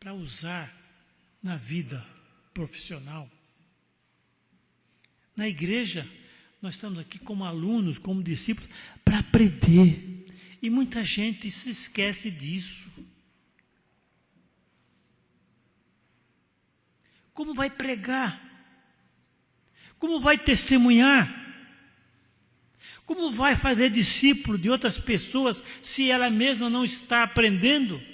para usar na vida profissional. Na igreja, nós estamos aqui como alunos, como discípulos, para aprender. E muita gente se esquece disso. Como vai pregar? Como vai testemunhar? Como vai fazer discípulo de outras pessoas se ela mesma não está aprendendo?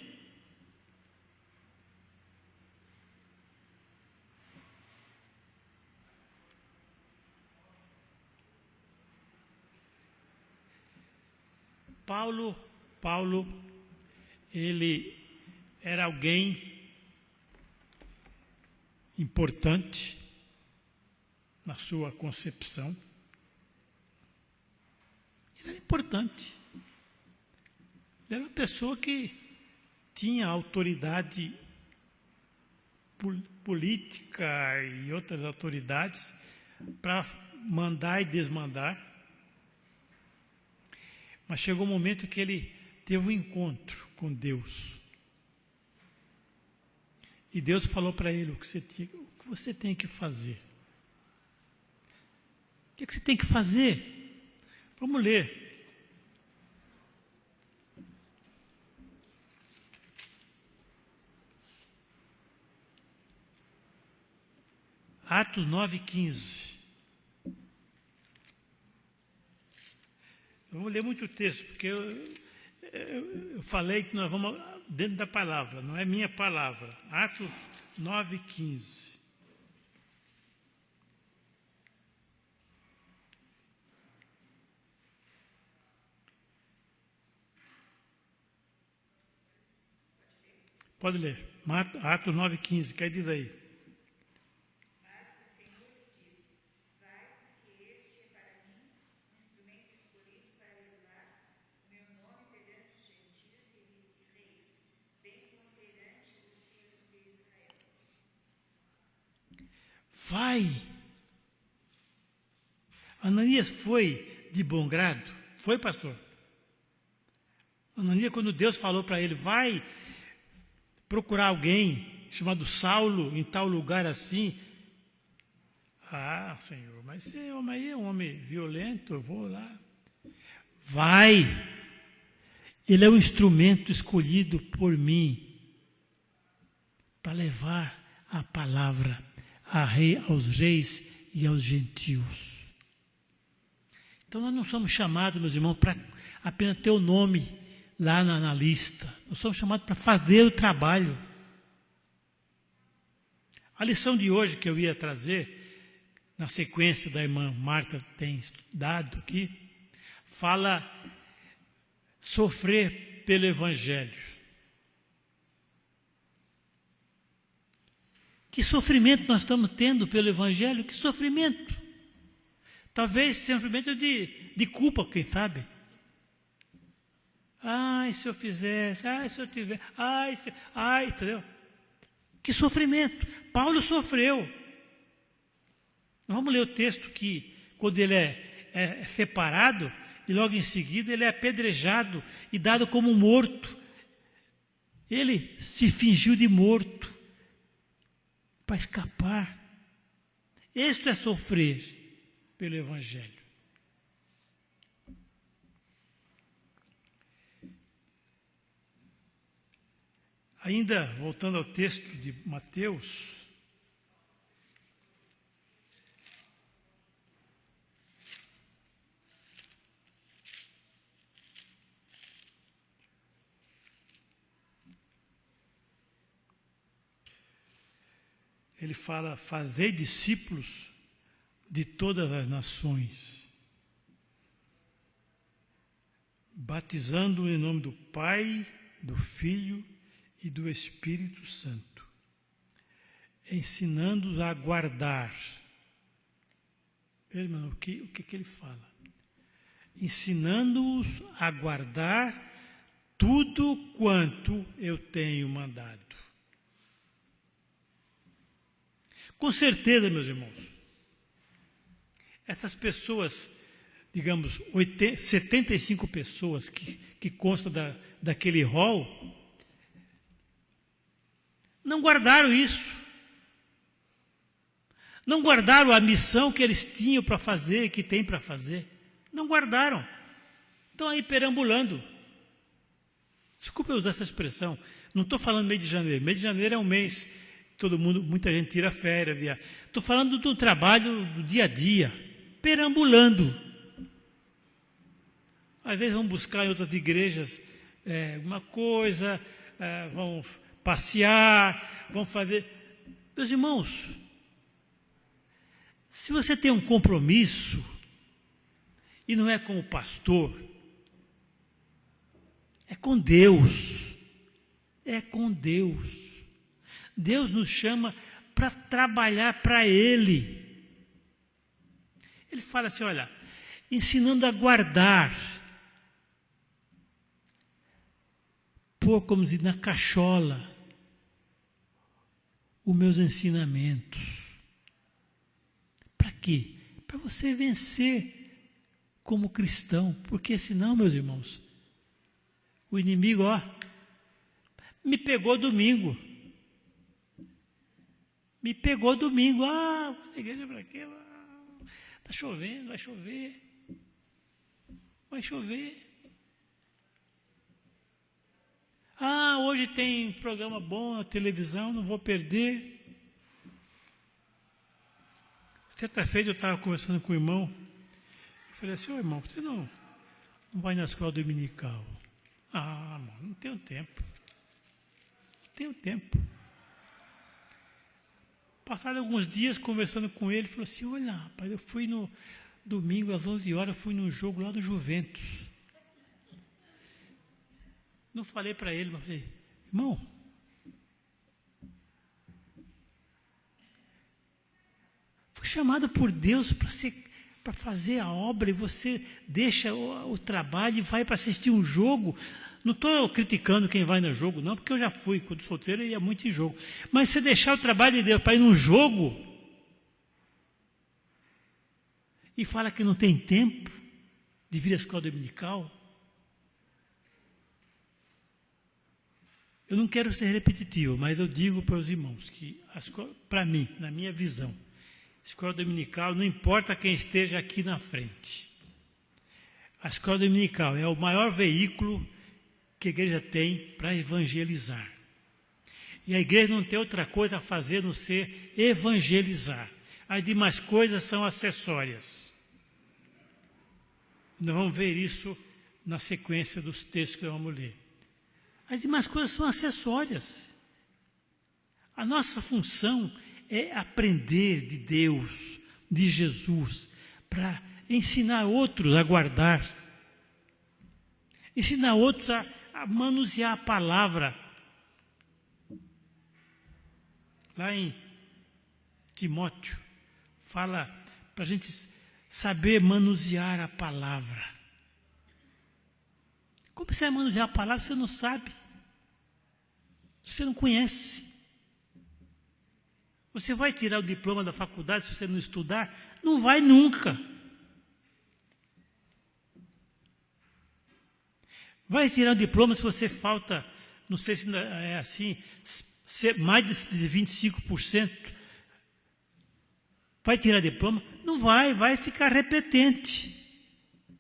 Paulo, ele era alguém importante na sua concepção. Ele era importante. Ele era uma pessoa que tinha autoridade política e outras autoridades para mandar e desmandar. Mas chegou um momento que ele teve um encontro com Deus. E Deus falou para ele o que você tem que fazer. O que você tem que fazer? Vamos ler. Atos 9:15. Eu vou ler muito texto, porque eu falei que nós vamos dentro da palavra, não é minha palavra. Atos 9:15. Pode ler. Atos 9:15, que diz aí. Vai. Ananias foi de bom grado? Foi, pastor? Ananias, quando Deus falou para ele, vai procurar alguém chamado Saulo em tal lugar assim. Ah, Senhor, mas esse homem aí é um homem violento, eu vou lá. Vai. Ele é um instrumento escolhido por mim para levar a palavra aos reis e aos gentios. Então nós não somos chamados, meus irmãos, para apenas ter o nome lá na lista. Nós somos chamados para fazer o trabalho. A lição de hoje que eu ia trazer, na sequência da irmã Marta tem estudado aqui, fala sofrer pelo Evangelho. Que sofrimento nós estamos tendo pelo Evangelho? Que sofrimento? Talvez sofrimento de culpa, quem sabe? Ai, se eu fizesse, ai, se eu tivesse, ai, entendeu? Que sofrimento. Paulo sofreu. Vamos ler o texto que, quando ele é separado, e logo em seguida ele é apedrejado e dado como morto. Ele se fingiu de morto para escapar. Isto é sofrer pelo Evangelho. Ainda, voltando ao texto de Mateus, ele fala, fazei discípulos de todas as nações, batizando em nome do Pai, do Filho e do Espírito Santo, ensinando-os a guardar. Irmão, o que ele fala? Ensinando-os a guardar tudo quanto eu tenho mandado. Com certeza, meus irmãos, essas pessoas, digamos, 75 pessoas que constam daquele rol, não guardaram isso. Não guardaram a missão que eles tinham para fazer, que tem para fazer. Não guardaram. Estão aí perambulando. Desculpa eu usar essa expressão. Não estou falando mês de janeiro. Mês de janeiro é um mês, muita gente tira férias. Estou falando do trabalho do dia a dia. Perambulando. Às vezes vão buscar em outras igrejas alguma coisa, vão passear, vão fazer... Meus irmãos, se você tem um compromisso, e não é com o pastor, é com Deus. É com Deus. Deus nos chama para trabalhar para Ele. Ele fala assim, olha, ensinando a guardar, pôr, como diz, na cachola, os meus ensinamentos. Para quê? Para você vencer como cristão, porque senão, meus irmãos, o inimigo, me pegou domingo. Me pegou domingo. Vou na igreja para quê? Está chovendo, vai chover. Vai chover. Hoje tem programa bom na televisão, não vou perder. Certa feita eu estava conversando com o irmão. Eu falei assim, irmão, você não vai na escola dominical? Mano, não tenho tempo. Não tenho tempo. Passados alguns dias, conversando com ele, ele falou assim, olha, rapaz, eu fui no domingo, às 11 horas, fui num jogo lá do Juventus. Não falei para ele, mas falei, irmão, foi chamado por Deus para fazer a obra, e você deixa o trabalho e vai para assistir um jogo. Não estou criticando quem vai no jogo, não, porque eu já fui, quando solteiro, eu ia muito em jogo. Mas você deixar o trabalho de Deus para ir num jogo e fala que não tem tempo de vir à escola dominical, eu não quero ser repetitivo, mas eu digo para os irmãos que, para mim, na minha visão, escola dominical, não importa quem esteja aqui na frente. A escola dominical é o maior veículo que a igreja tem para evangelizar. E a igreja não tem outra coisa a fazer não ser evangelizar. As demais coisas são acessórias. Nós vamos ver isso na sequência dos textos que vamos ler. As demais coisas são acessórias. A nossa função é aprender de Deus, de Jesus, para ensinar outros a guardar, ensinar outros a manusear a palavra. Lá em Timóteo, fala para a gente saber manusear a palavra. Como você vai manusear a palavra se você não sabe? Você não conhece. Você vai tirar o diploma da faculdade se você não estudar? Não vai nunca. Vai tirar o diploma se você falta, não sei se é assim, mais de 25%. Vai tirar diploma? Não vai ficar repetente.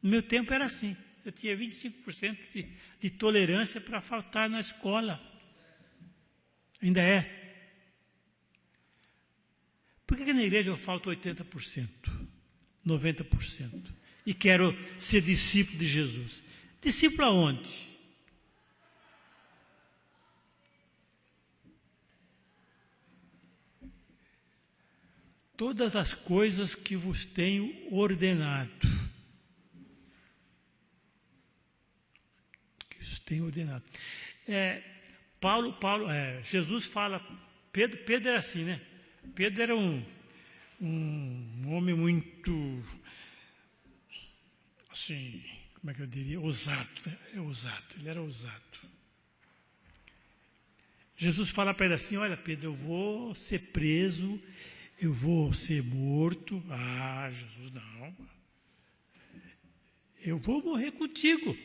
No meu tempo era assim. Eu tinha 25% de tolerância para faltar na escola. Ainda é. Por que na igreja eu falto 80%, 90%? E quero ser discípulo de Jesus. Discípulo aonde? Todas as coisas que vos tenho ordenado. Que vos tenho ordenado. Jesus fala, Pedro era assim, né? Pedro era um homem muito, assim, como é que eu diria? Ousado. Ele era ousado. Jesus fala para ele assim, olha Pedro, eu vou ser preso, eu vou ser morto. Jesus, não. Eu vou morrer contigo.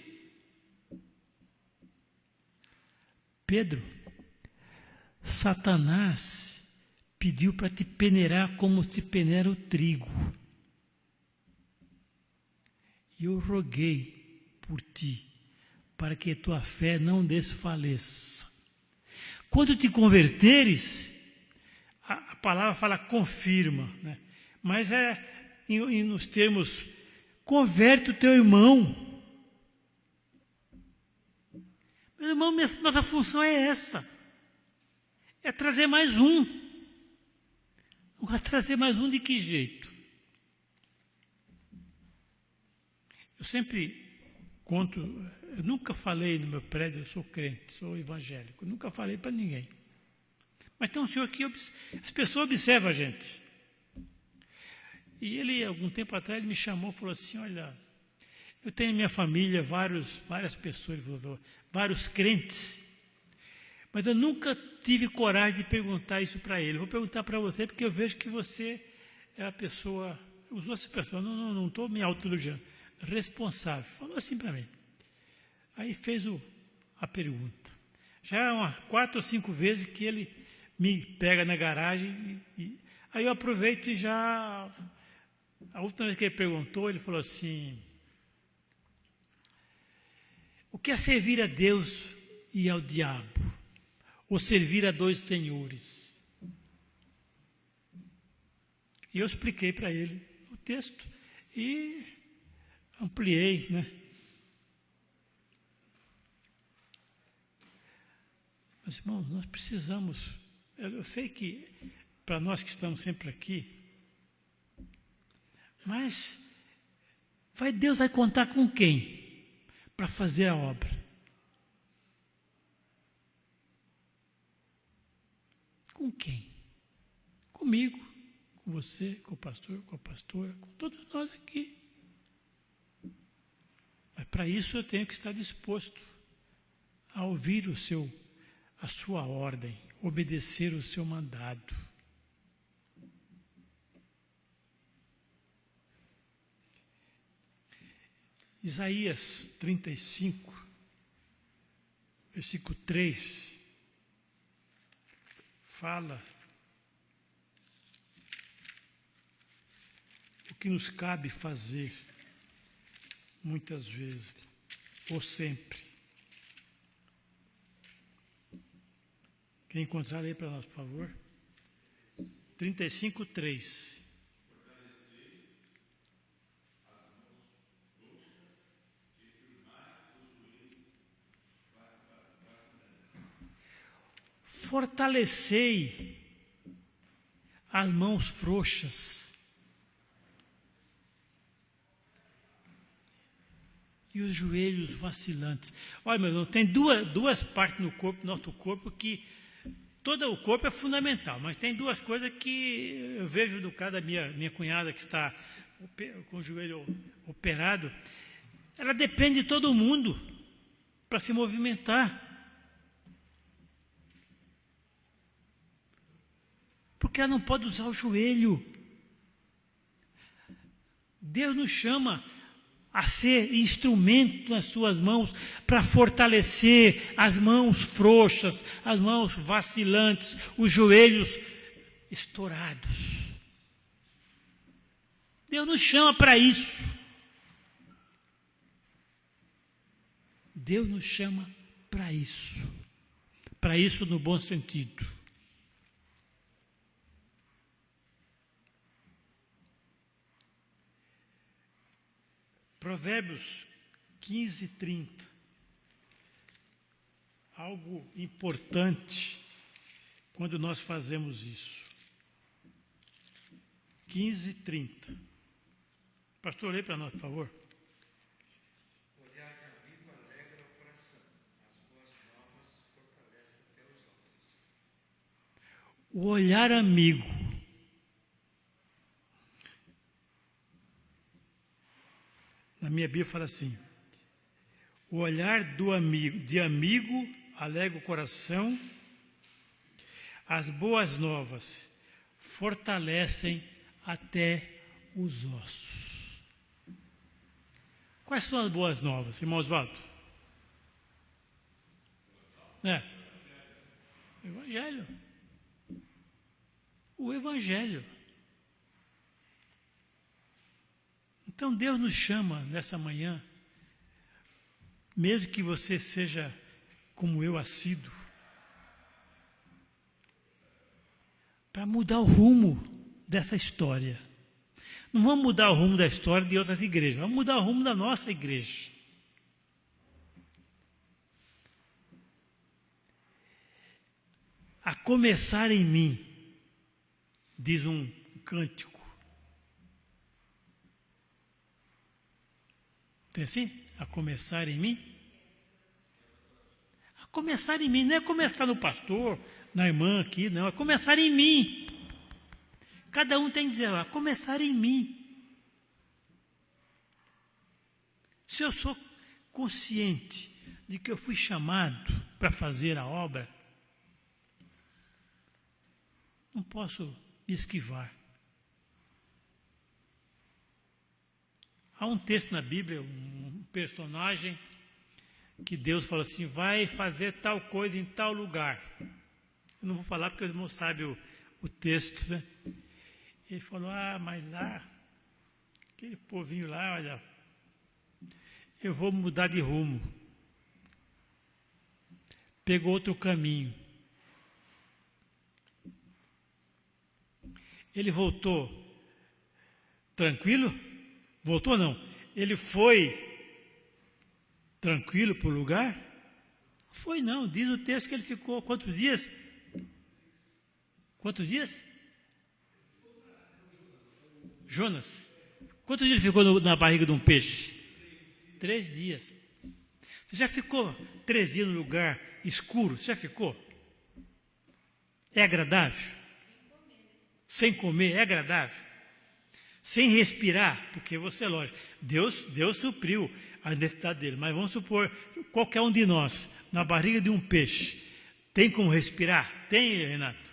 Pedro, Satanás pediu para te peneirar como se peneira o trigo. E eu roguei por ti, para que tua fé não desfaleça. Quando te converteres, a palavra fala confirma, né? Mas nos termos, converte o teu irmão. Meu irmão, nossa função é essa. É trazer mais um. Vai trazer mais um de que jeito? Eu sempre conto, eu nunca falei no meu prédio, eu sou crente, sou evangélico, nunca falei para ninguém. Mas tem um senhor que as pessoas observam a gente. E ele, algum tempo atrás, ele me chamou e falou assim, olha, eu tenho em minha família várias pessoas, vários crentes, mas eu nunca tive coragem de perguntar isso para ele. Vou perguntar para você, porque eu vejo que você é a pessoa, usou essa pessoa, não estou me autoelogiando, responsável. Falou assim para mim. Aí fez a pergunta. Já umas 4 ou 5 vezes que ele me pega na garagem, aí eu aproveito e já... A última vez que ele perguntou, ele falou assim, o que é servir a Deus e ao diabo? Ou servir a 2 senhores? E eu expliquei para ele o texto e ampliei, né? Mas, irmãos, nós precisamos, eu sei que para nós que estamos sempre aqui, mas Deus vai contar com quem para fazer a obra? Com quem? Comigo, com você, com o pastor, com a pastora, com todos nós aqui. Mas para isso eu tenho que estar disposto a ouvir a sua ordem, obedecer o seu mandado. Isaías 35, versículo 3, fala o que nos cabe fazer, muitas vezes, ou sempre. Quer encontrar aí para nós, por favor? 35, 3. Fortalecei as mãos frouxas e os joelhos vacilantes. Olha, meu irmão, tem duas partes no nosso corpo, que todo o corpo é fundamental, mas tem 2 coisas que eu vejo no caso da minha cunhada, que está com o joelho operado. Ela depende de todo mundo para se movimentar. Porque ela não pode usar o joelho. Deus nos chama a ser instrumento nas suas mãos para fortalecer as mãos frouxas, as mãos vacilantes, os joelhos estourados. Deus nos chama para isso. Deus nos chama para isso. Para isso no bom sentido. Provérbios 15, 30. Algo importante quando nós fazemos isso. 15, 30. Pastor, lê para nós, por favor. O olhar de amigo alegra o coração, as boas novas fortalecem até os ossos. O olhar amigo. Na minha Bíblia fala assim: o olhar de amigo alegra o coração, as boas novas fortalecem até os ossos. Quais são as boas novas, irmão Osvaldo? Evangelho. O Evangelho. Então Deus nos chama nessa manhã, mesmo que você seja como eu assíduo, para mudar o rumo dessa história. Não vamos mudar o rumo da história de outras igrejas, vamos mudar o rumo da nossa igreja. A começar em mim, diz um cântico. Tem assim? A começar em mim? A começar em mim, não é começar no pastor, na irmã aqui, não, é começar em mim. Cada um tem que dizer, a começar em mim. Se eu sou consciente de que eu fui chamado para fazer a obra, não posso me esquivar. Há um texto na Bíblia, um personagem, que Deus fala assim, vai fazer tal coisa em tal lugar. Eu não vou falar porque o irmão sabe o texto, né? Ele falou, mas lá, aquele povinho lá, olha, eu vou mudar de rumo. Pegou outro caminho. Ele voltou tranquilo? Voltou não. Ele foi tranquilo para o lugar? Não foi não. Diz o texto que ele ficou quantos dias? Quantos dias? Jonas. Quantos dias ele ficou na barriga de um peixe? 3 dias. Você já ficou 3 dias no lugar escuro? Você já ficou? É agradável? Sem comer, é agradável? Sem respirar, porque você, lógico, Deus supriu a necessidade dele, mas vamos supor, qualquer um de nós, na barriga de um peixe, tem como respirar? Tem, Renato?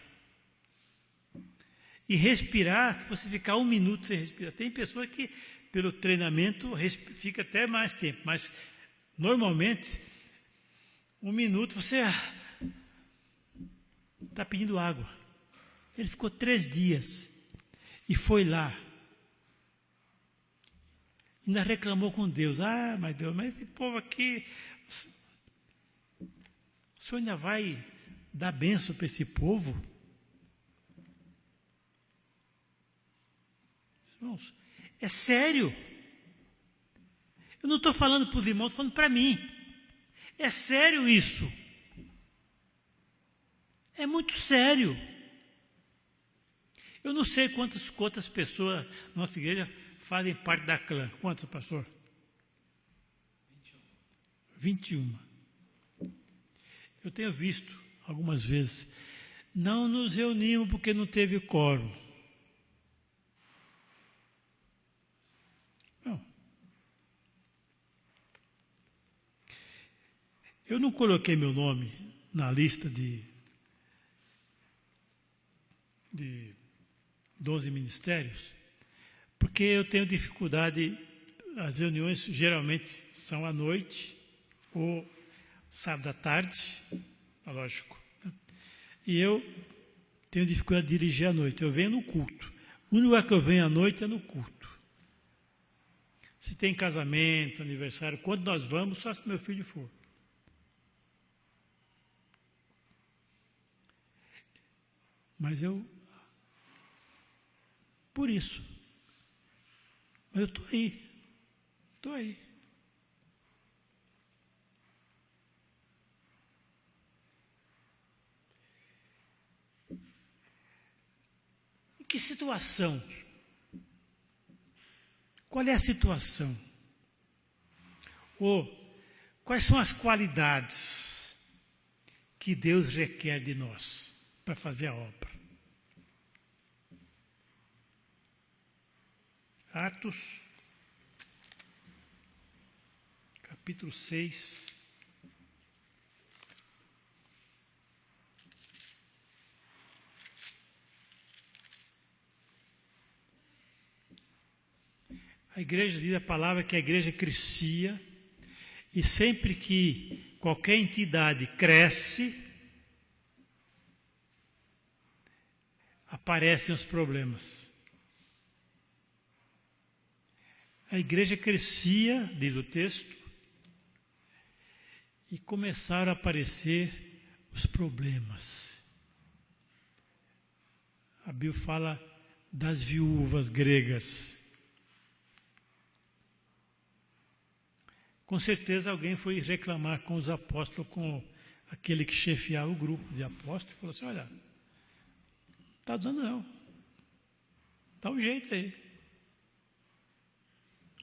E respirar, se você ficar 1 minuto sem respirar, tem pessoas que, pelo treinamento, fica até mais tempo, mas, normalmente, 1 minuto, você está pedindo água. Ele ficou 3 dias e foi lá. Ainda reclamou com Deus. Mas Deus, mas esse povo aqui, o senhor ainda vai dar bênção para esse povo? Irmãos, é sério. Eu não estou falando para os irmãos, estou falando para mim. É sério isso. É muito sério. Eu não sei quantas pessoas na nossa igreja fazem parte da clã. Quantas, pastor? 21. Eu tenho visto algumas vezes, não nos reunimos porque não teve quórum. Não. Eu não coloquei meu nome na lista de 12 ministérios, porque eu tenho dificuldade, as reuniões geralmente são à noite ou sábado à tarde, lógico, né? E eu tenho dificuldade de dirigir à noite, eu venho no culto. O único lugar que eu venho à noite é no culto. Se tem casamento, aniversário, quando nós vamos, só se meu filho for. Mas por isso. Mas eu estou aí. Em que situação? Qual é a situação? Ou quais são as qualidades que Deus requer de nós para fazer a obra? Atos, capítulo 6. A igreja diz a palavra que a igreja crescia, e sempre que qualquer entidade cresce, aparecem os problemas. A igreja crescia, diz o texto, e começaram a aparecer os problemas. A Bíblia fala das viúvas gregas. Com certeza alguém foi reclamar com os apóstolos, com aquele que chefiava o grupo de apóstolos, e falou assim: olha, não está dando não. Dá um jeito aí.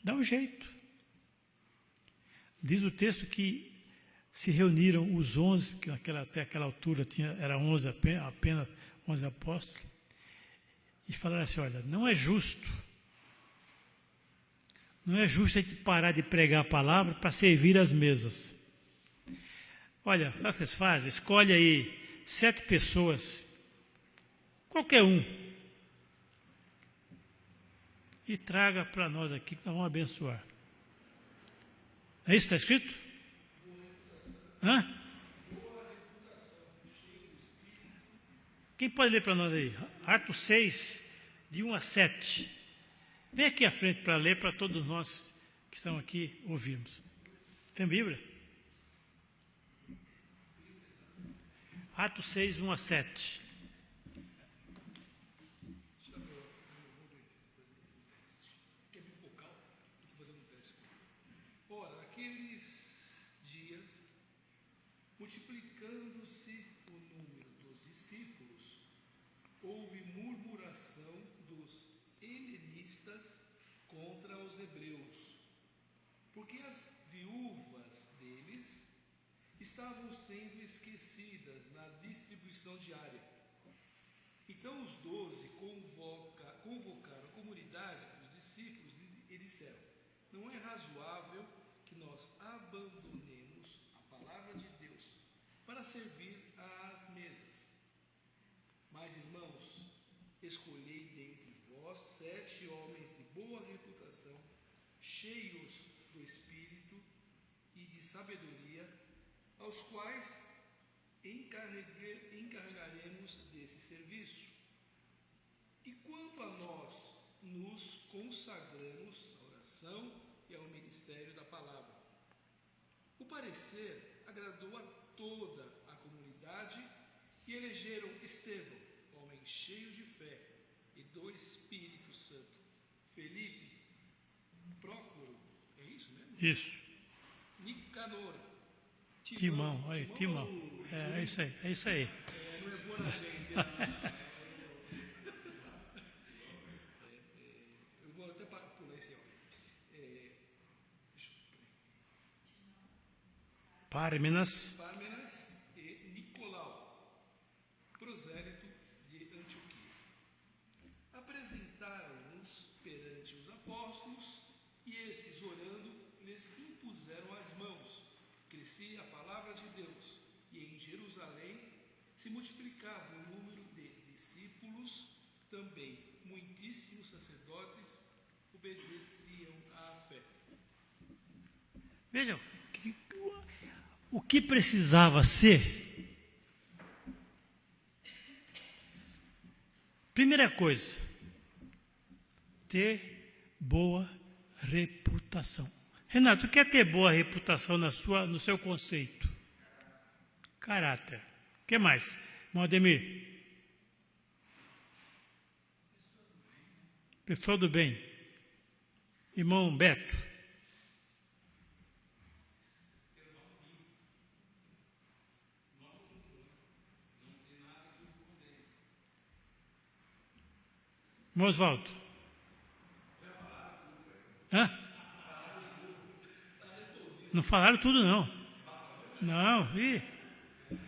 Dá um jeito. Diz o texto que se reuniram os 11, que até aquela altura era 11 apenas 11 apóstolos, e falaram assim: olha, não é justo a gente parar de pregar a palavra para servir as mesas. Olha, sabe o que vocês fazem? Escolhe aí 7 pessoas, qualquer um, e traga para nós aqui, que nós vamos abençoar. É isso que está escrito? Hã? Quem pode ler para nós aí? Atos 6, de 1 a 7. Vem aqui à frente para ler, para todos nós que estão aqui ouvirmos. Tem Bíblia? Atos 6, 1 a 7. Ora, naqueles dias, multiplicando-se o número dos discípulos, houve murmuração dos helenistas contra os hebreus, porque as viúvas deles estavam sendo esquecidas na distribuição diária. Então os 12 convocaram a comunidade dos discípulos e disseram: não é razoável que nós abandonemos a palavra de Deus para servir às mesas. Mas, irmãos, escolhei dentre vós 7 homens de boa reputação, cheios do Espírito e de sabedoria, aos quais encarregaremos desse serviço. E quanto a nós, nos consagramos à oração e ao ministério da palavra. O parecer agradou a toda a comunidade e elegeram Estevão, homem cheio de fé e do Espírito Santo, Felipe, Prócoro, é isso mesmo? Isso. Nicanor, Timão. É isso aí, é isso aí. Não é boa na gente, né? Eu vou até pular esse homem. Pármenas e Nicolau, prosélito de Antioquia. Apresentaram-nos perante os apóstolos e esses, orando, lhes impuseram as mãos. Crescia a palavra de Deus e em Jerusalém se multiplicava o número de discípulos também. Muitíssimos sacerdotes obedeciam à fé. Vejam, o que precisava ser? Primeira coisa, ter boa reputação. Renato, o que é ter boa reputação no seu conceito? Caráter. O que mais? Ademir? Pessoa do bem. Irmão Beto? Irmão Osvaldo? Hã? Não falaram tudo, não. Não,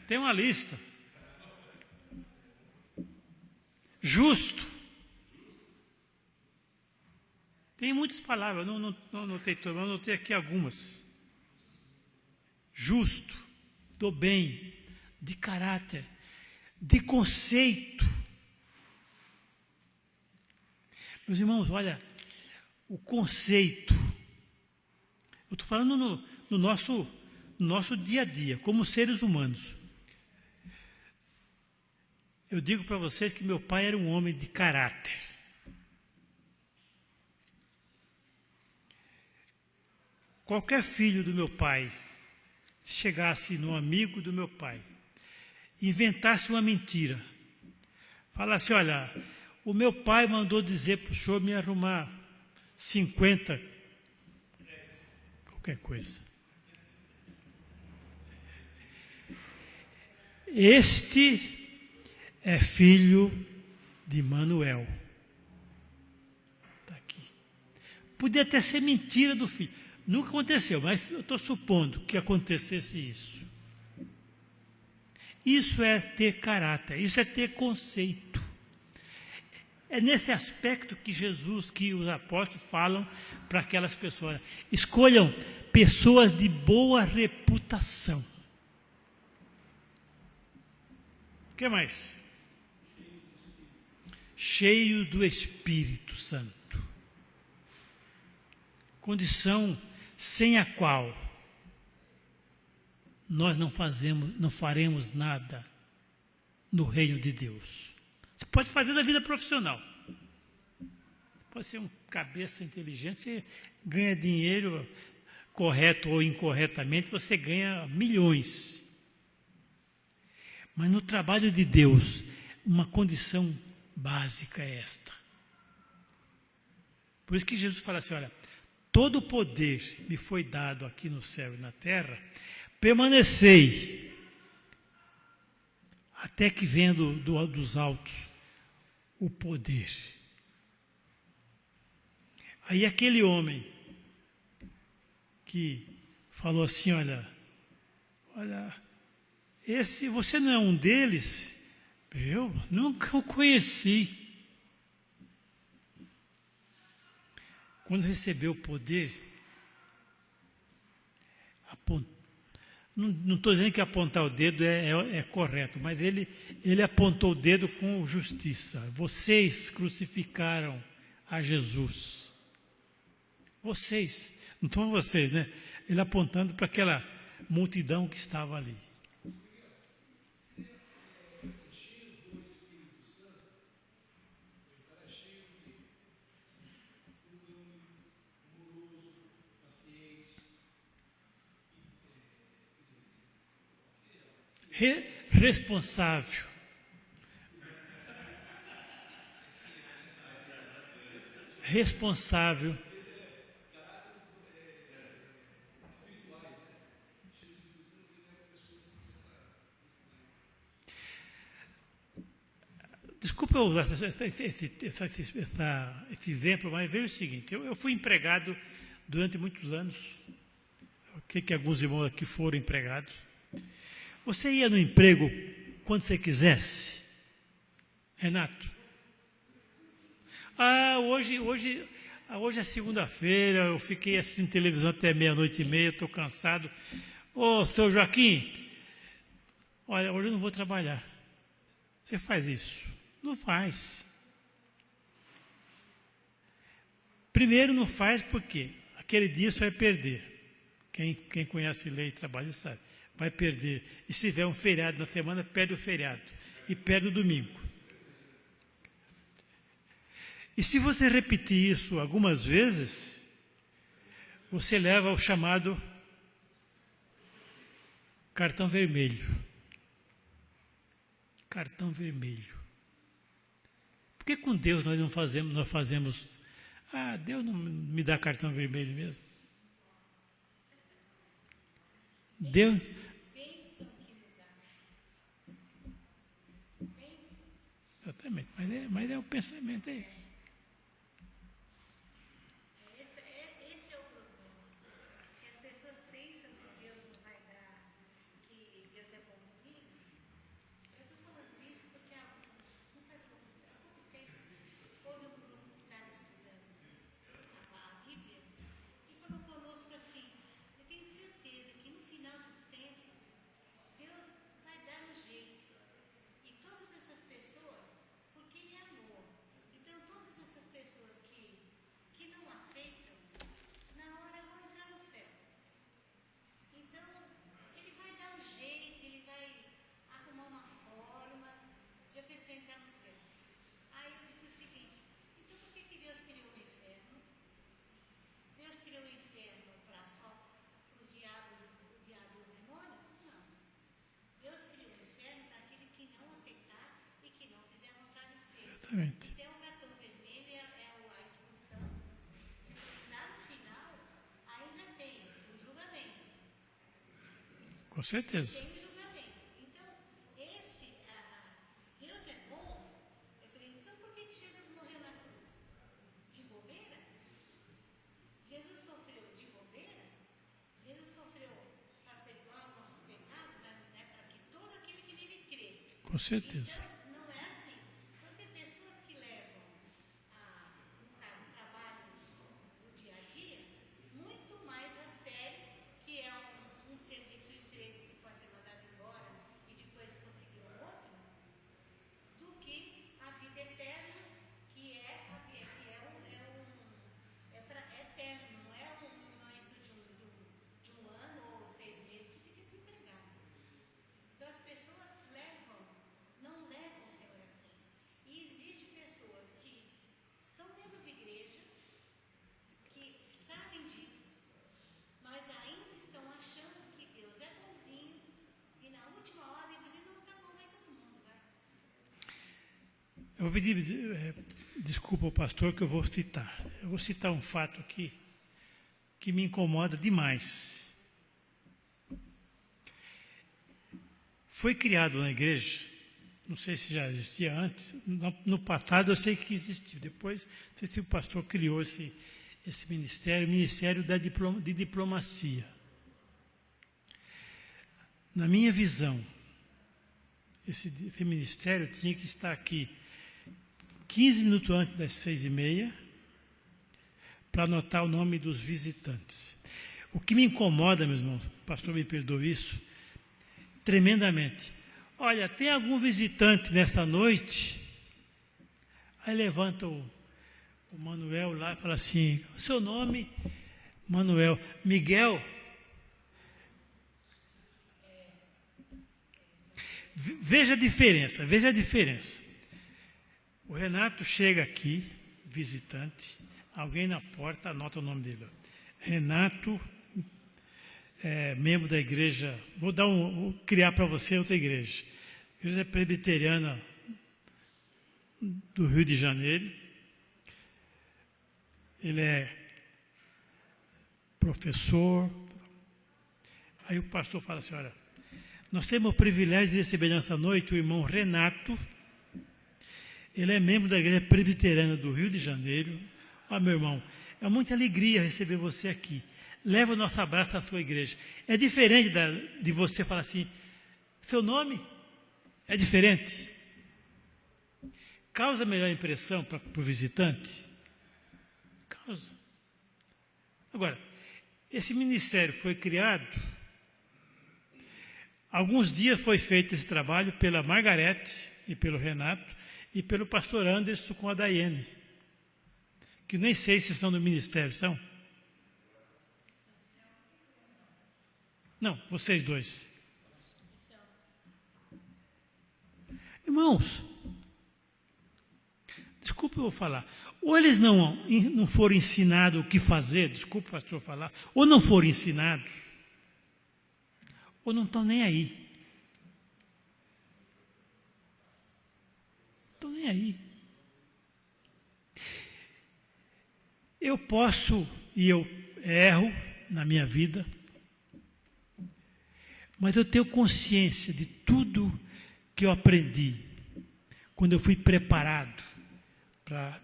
tem uma lista. Justo. Tem muitas palavras, não anotei todas, mas anotei aqui algumas. Justo, do bem, de caráter, de conceito. Meus irmãos, olha, o conceito. Eu estou falando no nosso dia a dia, como seres humanos. Eu digo para vocês que meu pai era um homem de caráter. Qualquer filho do meu pai chegasse no amigo do meu pai, inventasse uma mentira, falasse, olha, o meu pai mandou dizer para o senhor me arrumar 50, qualquer coisa. Este é filho de Manuel. Está aqui. Podia até ser mentira do filho. Nunca aconteceu, mas eu estou supondo que acontecesse isso. Isso é ter caráter, isso é ter conceito. É nesse aspecto que Jesus, que os apóstolos falam para aquelas pessoas. Escolham pessoas de boa reputação. O que mais? Cheios do Espírito Santo. Condição sem a qual nós não faremos nada no reino de Deus. Você pode fazer da vida profissional. Você pode ser um cabeça inteligente, você ganha dinheiro correto ou incorretamente, você ganha milhões. Mas no trabalho de Deus, uma condição básica é esta. Por isso que Jesus fala assim, olha, todo o poder me foi dado aqui no céu e na terra, permanecei, até que venha dos altos o poder. Aí aquele homem que falou assim, olha, você não é um deles? Eu nunca o conheci. Quando recebeu o poder, não estou dizendo que apontar o dedo é correto, mas ele apontou o dedo com justiça. Vocês crucificaram a Jesus. Vocês, não estão vocês, né? Ele apontando para aquela multidão que estava ali. Responsável. Responsável. Desculpa eu usar esse exemplo, mas veja o seguinte, eu fui empregado durante muitos anos, que alguns irmãos aqui foram empregados. Você ia no emprego quando você quisesse? Renato? Hoje é segunda-feira, eu fiquei assistindo televisão até 00:30, estou cansado. Ô, seu Joaquim, olha, hoje eu não vou trabalhar. Você faz isso? Não faz. Primeiro não faz porque aquele dia você vai perder. Quem conhece lei e trabalho sabe. Vai perder. E se tiver um feriado na semana, perde o feriado. E perde o domingo. E se você repetir isso algumas vezes, você leva ao chamado cartão vermelho. Cartão vermelho. Por que com Deus nós não fazemos? Deus não me dá cartão vermelho mesmo. Deus... Exatamente, mas o pensamento é esse. Esse é o problema. Que as pessoas pensam que Deus não vai dar, que Deus é bonzinho. Eu estou falando isso porque não faz pouco tempo, houve um grupo que estava estudando a Bíblia e falou conosco assim, eu tenho certeza que no final dos tempos, Deus vai dar um jeito. E todas essas pessoas, porque Ele é amor. Então, todas Exatamente. Até o cartão vermelho a expulsão. Lá no final, ainda tem o julgamento. Com certeza. Tem o julgamento. Então, Deus é bom. Eu falei, então por que Jesus morreu na cruz? De bobeira? Jesus sofreu de bobeira? Jesus sofreu para perdoar os nossos pecados, né? Para que todo aquele que nele crê. Com certeza. Então, não é assim. Então, tem pessoas que levam, no caso, o trabalho do dia a dia, muito mais a sério, que é um serviço emprego que pode ser mandado embora e depois conseguir um outro, do que a vida eterna, que é eterno, não é um momento de um ano ou 6 meses que fica desempregado. Então as pessoas não levam o Senhor assim. E existem pessoas que são membros de igreja, que sabem disso, mas ainda estão achando que Deus é bonzinho e na última hora ele vai dizer, não, tá bom, vai todo mundo, vai. Eu vou pedir desculpa ao pastor que eu vou citar. Eu vou citar um fato aqui que me incomoda demais. Foi criado na igreja, não sei se já existia antes, no passado eu sei que existiu, depois não sei se o pastor criou esse ministério, o Ministério de Diplomacia. Na minha visão, esse ministério tinha que estar aqui 15 minutos antes das 6h30 para anotar o nome dos visitantes. O que me incomoda, meus irmãos, o pastor me perdoe isso, tremendamente. Olha, tem algum visitante nesta noite? Aí levanta o Manuel lá e fala assim, seu nome, Manuel, Miguel. Veja a diferença. O Renato chega aqui, visitante, alguém na porta anota o nome dele. Renato, membro da igreja, vou criar para você outra igreja. Igreja presbiteriana do Rio de Janeiro. Ele é professor. Aí o pastor fala assim, olha, nós temos o privilégio de receber nessa noite o irmão Renato. Ele é membro da igreja presbiteriana do Rio de Janeiro. Ó, meu irmão, é muita alegria receber você aqui. Leva o nosso abraço à sua igreja. É diferente de você falar assim, seu nome é diferente. Causa melhor impressão para o visitante? Causa. Agora, esse ministério foi criado, alguns dias foi feito esse trabalho pela Margarete e pelo Renato e pelo pastor Anderson com a Daiane, que nem sei se são do ministério, são? Não, vocês dois. Irmãos, desculpa eu vou falar, ou eles não foram ensinados o que fazer, desculpa o pastor falar, ou não foram ensinados, ou não estão nem aí. Estão nem aí. Eu posso, e eu erro na minha vida, mas eu tenho consciência de tudo que eu aprendi quando eu fui preparado para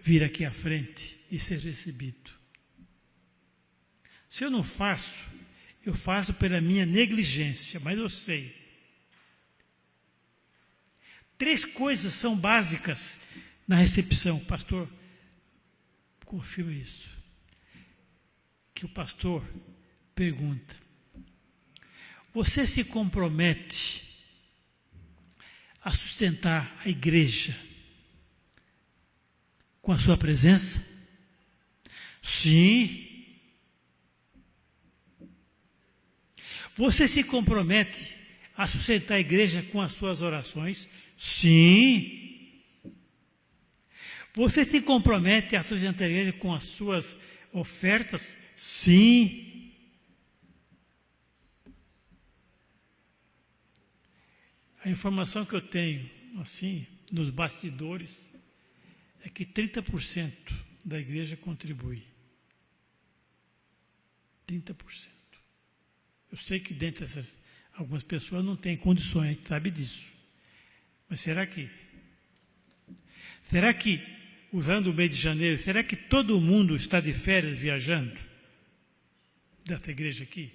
vir aqui à frente e ser recebido. Se eu não faço, eu faço pela minha negligência, mas eu sei. 3 coisas são básicas na recepção. Pastor, confirma isso. Que o pastor pergunta, você se compromete a sustentar a igreja com a sua presença? Sim. Você se compromete a sustentar a igreja com as suas orações? Sim. Você se compromete a sustentar a igreja com as suas ofertas? Sim. A informação que eu tenho, assim, nos bastidores, é que 30% da igreja contribui. 30%. Eu sei que dentre essas, algumas pessoas não têm condições, a gente sabe disso. Mas será que, usando o mês de janeiro, será que todo mundo está de férias viajando? Dessa igreja aqui?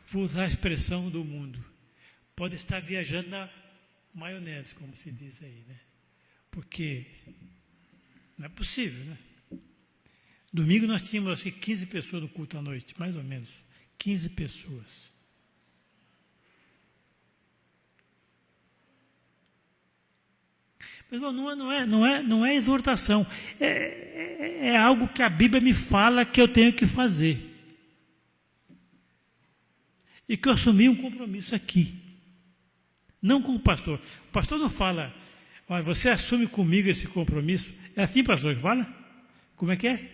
Vou usar a expressão do mundo. Pode estar viajando na maionese, como se diz aí, né? Porque não é possível, né? Domingo nós tínhamos assim 15 pessoas no culto à noite, mais ou menos. 15 pessoas. Mas não é exortação. É algo que a Bíblia me fala que eu tenho que fazer. E que eu assumi um compromisso aqui. Não com o pastor. O pastor não fala, olha, você assume comigo esse compromisso. É assim, pastor, que fala? Como é que é?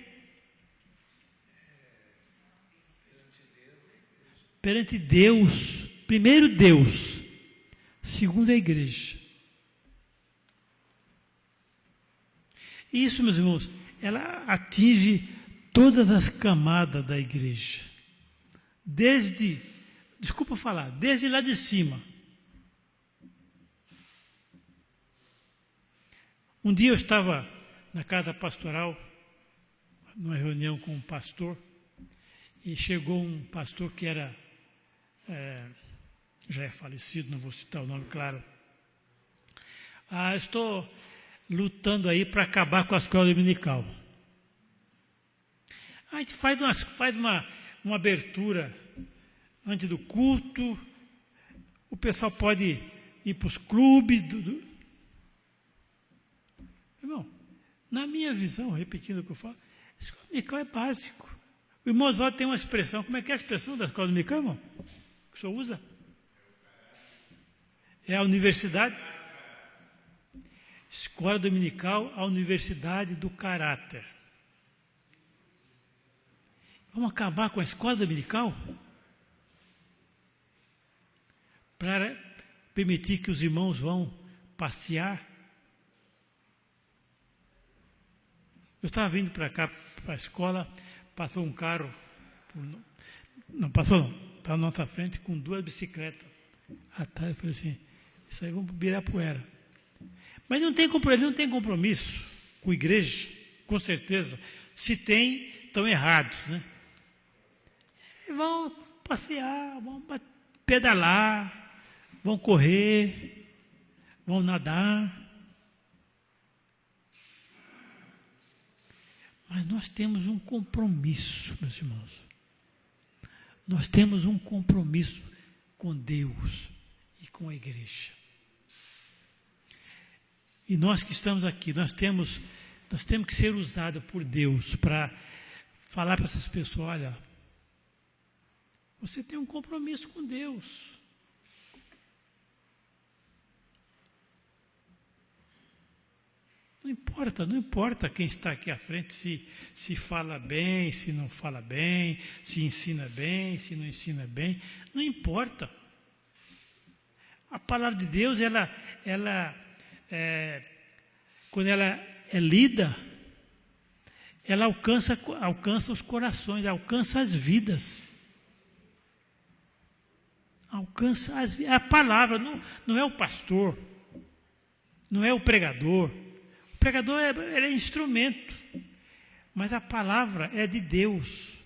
Perante Deus. Primeiro Deus. Segundo a igreja. Isso, meus irmãos, ela atinge todas as camadas da igreja. Desde lá de cima. Um dia eu estava na casa pastoral, numa reunião com um pastor, e chegou um pastor que era, já é falecido, não vou citar o nome, claro. Estou lutando aí para acabar com a escola dominical. A gente faz uma abertura antes do culto, o pessoal pode ir para os clubes. Irmão, na minha visão, repetindo o que eu falo, a escola dominical é básico. O irmão Oswaldo tem uma expressão, como é que é a expressão da escola dominical, irmão? Que o senhor usa? É a universidade? Escola dominical, a universidade do caráter. Vamos acabar com a escola dominical? Para permitir que os irmãos vão passear. Eu estava vindo para cá, para a escola, passou um carro, estava na nossa frente com 2 bicicletas. Atrás eu falei assim, isso aí vamos para Ibirapuera. Mas ele não tem compromisso com a igreja, com certeza. Se tem, estão errados, né? E vão passear, vão pedalar, vão correr, vão nadar. Mas nós temos um compromisso, meus irmãos. Nós temos um compromisso com Deus e com a igreja. E nós que estamos aqui, nós temos que ser usados por Deus para falar para essas pessoas, olha, você tem um compromisso com Deus. Não importa quem está aqui à frente, se fala bem, se não fala bem, se ensina bem, se não ensina bem, não importa. A palavra de Deus, quando ela é lida, ela alcança os corações, alcança as vidas. A palavra, não é o pastor, não é o pregador. O pregador é instrumento, mas a palavra é de Deus.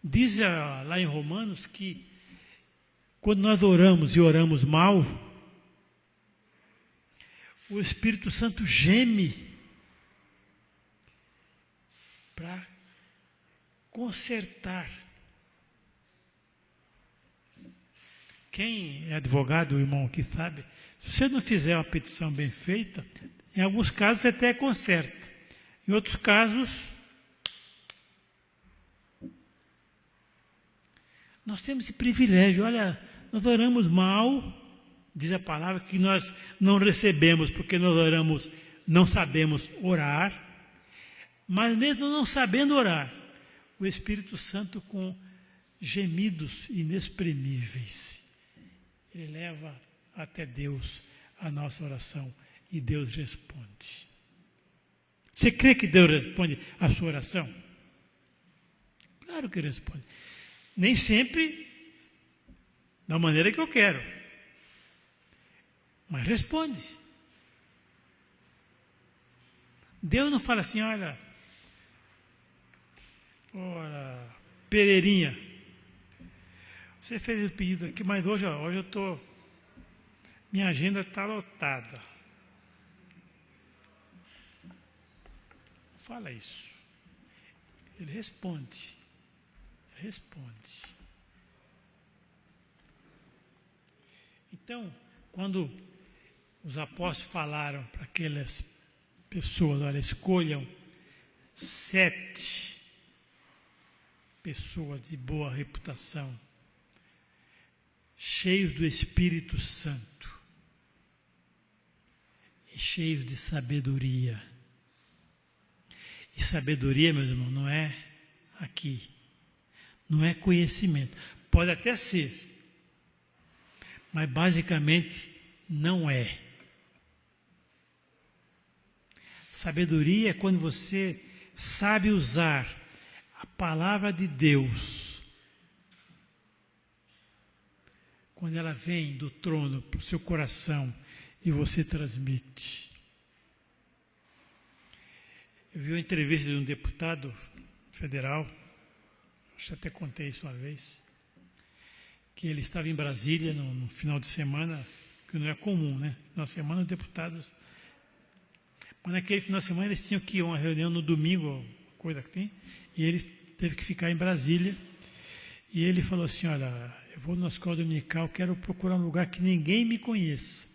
Diz lá em Romanos que quando nós oramos e oramos mal, o Espírito Santo geme para consertar. Quem é advogado, o irmão aqui sabe, se você não fizer uma petição bem feita, em alguns casos você até conserta. Em outros casos, nós temos esse privilégio. Olha, nós oramos mal, diz a palavra, que nós não recebemos, porque nós oramos, não sabemos orar, mas mesmo não sabendo orar, o Espírito Santo com gemidos inexprimíveis, ele leva até Deus a nossa oração e Deus responde. Você crê que Deus responde a sua oração? Claro que responde. Nem sempre da maneira que eu quero, mas responde. Deus não fala assim, olha, Pereirinha, você fez o pedido aqui, mas hoje eu estou, minha agenda está lotada. Fala isso. Ele responde. Então, quando os apóstolos falaram para aquelas pessoas, olha, escolham 7 pessoas de boa reputação, cheios do Espírito Santo e cheios de sabedoria. E sabedoria, meus irmãos, não é aqui, não é conhecimento. Pode até ser, mas basicamente não é. Sabedoria é quando você sabe usar a palavra de Deus, quando ela vem do trono para o seu coração e você transmite. Eu vi uma entrevista de um deputado federal, acho que até contei isso uma vez, que ele estava em Brasília no final de semana, que não é comum, né? Na semana os deputados... Mas naquele final de semana eles tinham que ir a uma reunião no domingo, coisa que tem, e ele teve que ficar em Brasília. E ele falou assim, olha, eu vou na escola dominical, quero procurar um lugar que ninguém me conheça.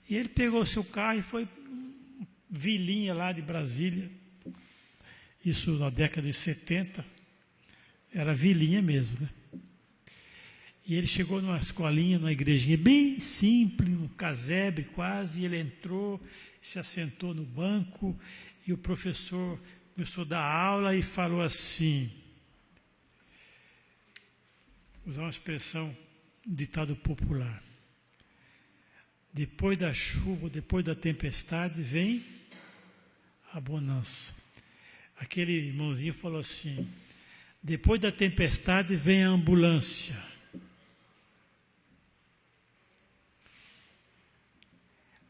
E ele pegou o seu carro e foi vilinha lá de Brasília, isso na década de 70, era vilinha mesmo, né? E ele chegou numa escolinha, numa igrejinha bem simples, um casebre quase, e ele entrou, se assentou no banco, e o professor começou a dar aula e falou assim, usar uma expressão, um ditado popular, depois da chuva, depois da tempestade, vem a bonança. Aquele irmãozinho falou assim, depois da tempestade vem a ambulância.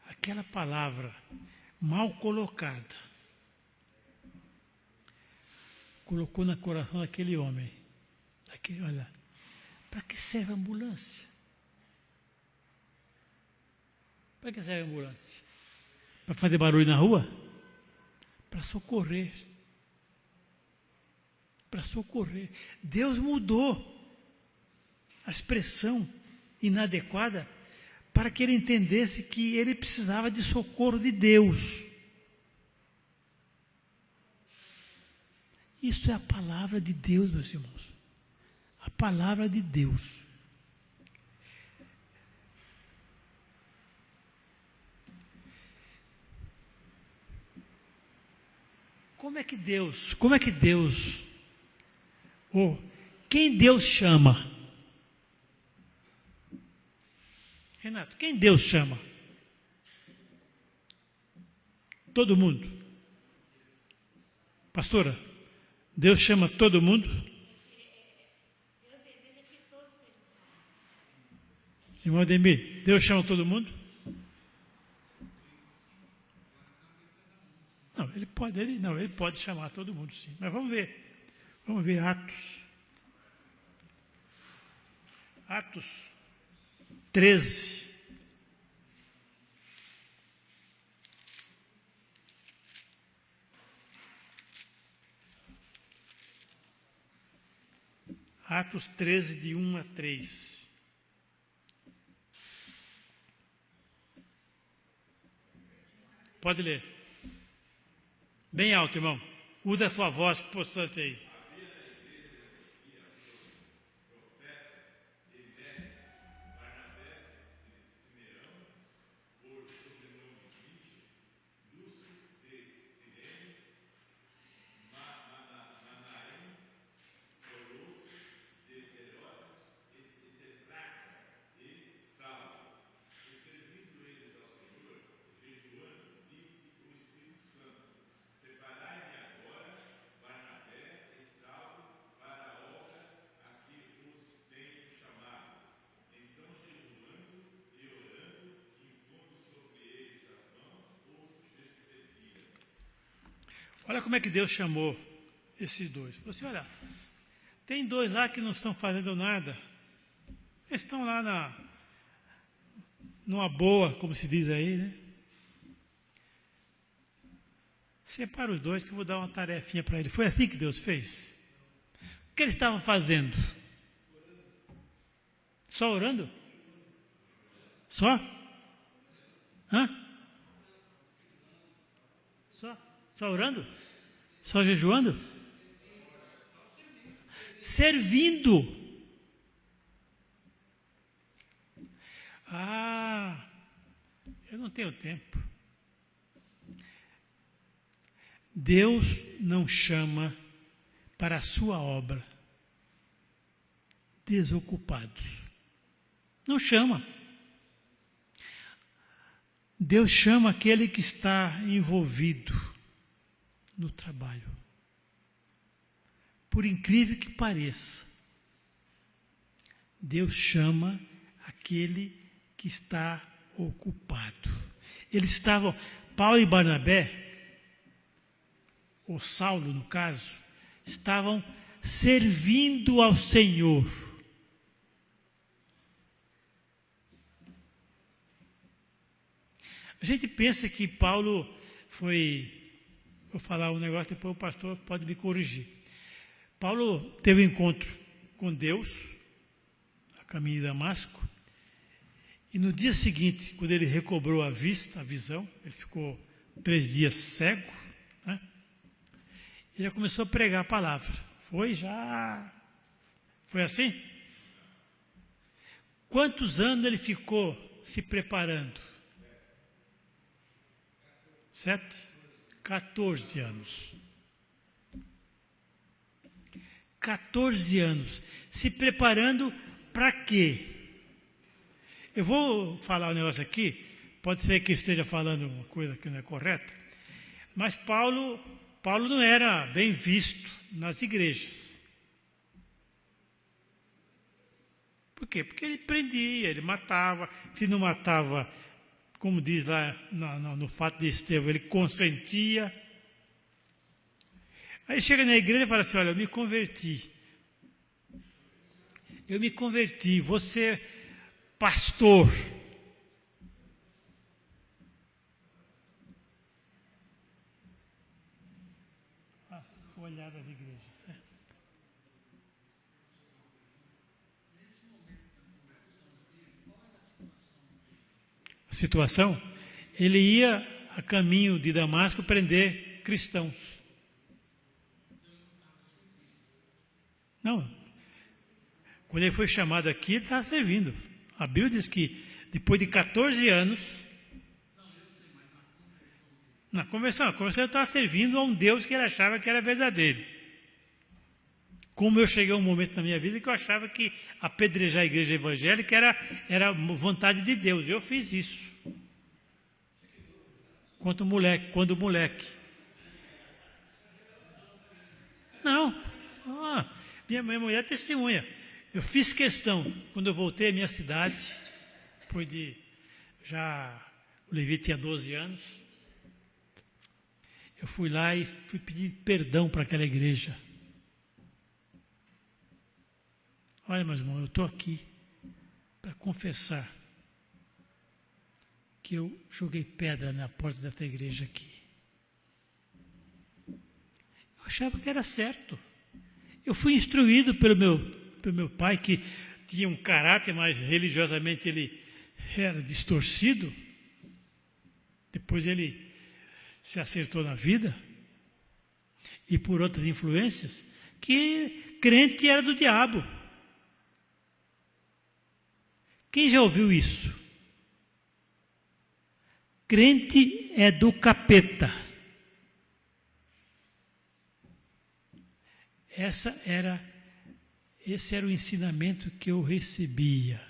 Aquela palavra mal colocada colocou no coração daquele homem. Olha, para que serve a ambulância? Para que serve a ambulância? Para fazer barulho na rua? Para socorrer. Para socorrer. Deus mudou a expressão inadequada para que ele entendesse que ele precisava de socorro de Deus. Isso é a palavra de Deus, meus irmãos. A palavra de Deus. Como é que Deus, quem Deus chama? Renato, quem Deus chama? Todo mundo. Pastora, Deus chama todo mundo? Deus deseja que todos sejam salvos. Irmão Ademir, Deus chama todo mundo? Não, ele pode chamar todo mundo, sim. Mas vamos ver Atos 13. Atos 13, de 1 a 3. Pode ler. Bem alto, irmão. Usa a sua voz possante aí. Olha como é que Deus chamou esses dois. Falou assim, olha, tem dois lá que não estão fazendo nada. Eles estão lá numa boa, como se diz aí, né? Separa os dois que eu vou dar uma tarefinha para eles. Foi assim que Deus fez? O que eles estavam fazendo? Só orando? Só? Hã? Só orando? Só jejuando? Servindo. Ah, eu não tenho tempo. Deus não chama para a sua obra desocupados. Não chama. Deus chama aquele que está envolvido no trabalho. Por incrível que pareça, Deus chama aquele que está ocupado. Eles estavam, Paulo e Barnabé, ou Saulo no caso, estavam servindo ao Senhor. A gente pensa que Paulo foi, vou falar um negócio, depois o pastor pode me corrigir. Paulo teve um encontro com Deus, a caminho de Damasco, e no dia seguinte, quando ele recobrou a vista, a visão, ele ficou 3 dias cego, né? Ele já começou a pregar a palavra. Foi assim? Quantos anos ele ficou se preparando? 7? 14 anos. 14 anos. Se preparando para quê? Eu vou falar um negócio aqui, pode ser que eu esteja falando uma coisa que não é correta, mas Paulo não era bem visto nas igrejas. Por quê? Porque ele prendia, ele matava. Se não matava, como diz lá no fato de Estevão, ele consentia. Aí chega na igreja e fala assim, olha, eu me converti, você pastor. Olhar das igrejas. Né? A situação? Ele ia a caminho de Damasco prender cristãos. Não. Quando ele foi chamado aqui, ele estava servindo. A Bíblia diz que depois de 14 anos, na conversão ele estava servindo a um Deus que ele achava que era verdadeiro. Como eu cheguei a um momento na minha vida que eu achava que apedrejar a igreja evangélica era vontade de Deus. Eu fiz isso. Quando moleque. Não. Minha mulher é testemunha. Eu fiz questão, quando eu voltei à minha cidade, depois de o Levi tinha 12 anos, eu fui lá e fui pedir perdão para aquela igreja. Olha, meus irmãos, eu estou aqui para confessar que eu joguei pedra na porta dessa igreja aqui. Eu achava que era certo. Eu fui instruído pelo meu pai, que tinha um caráter, mas religiosamente ele era distorcido. Depois ele se acertou na vida, e por outras influências, que crente era do diabo. Quem já ouviu isso? Crente é do capeta. Esse era o ensinamento que eu recebia.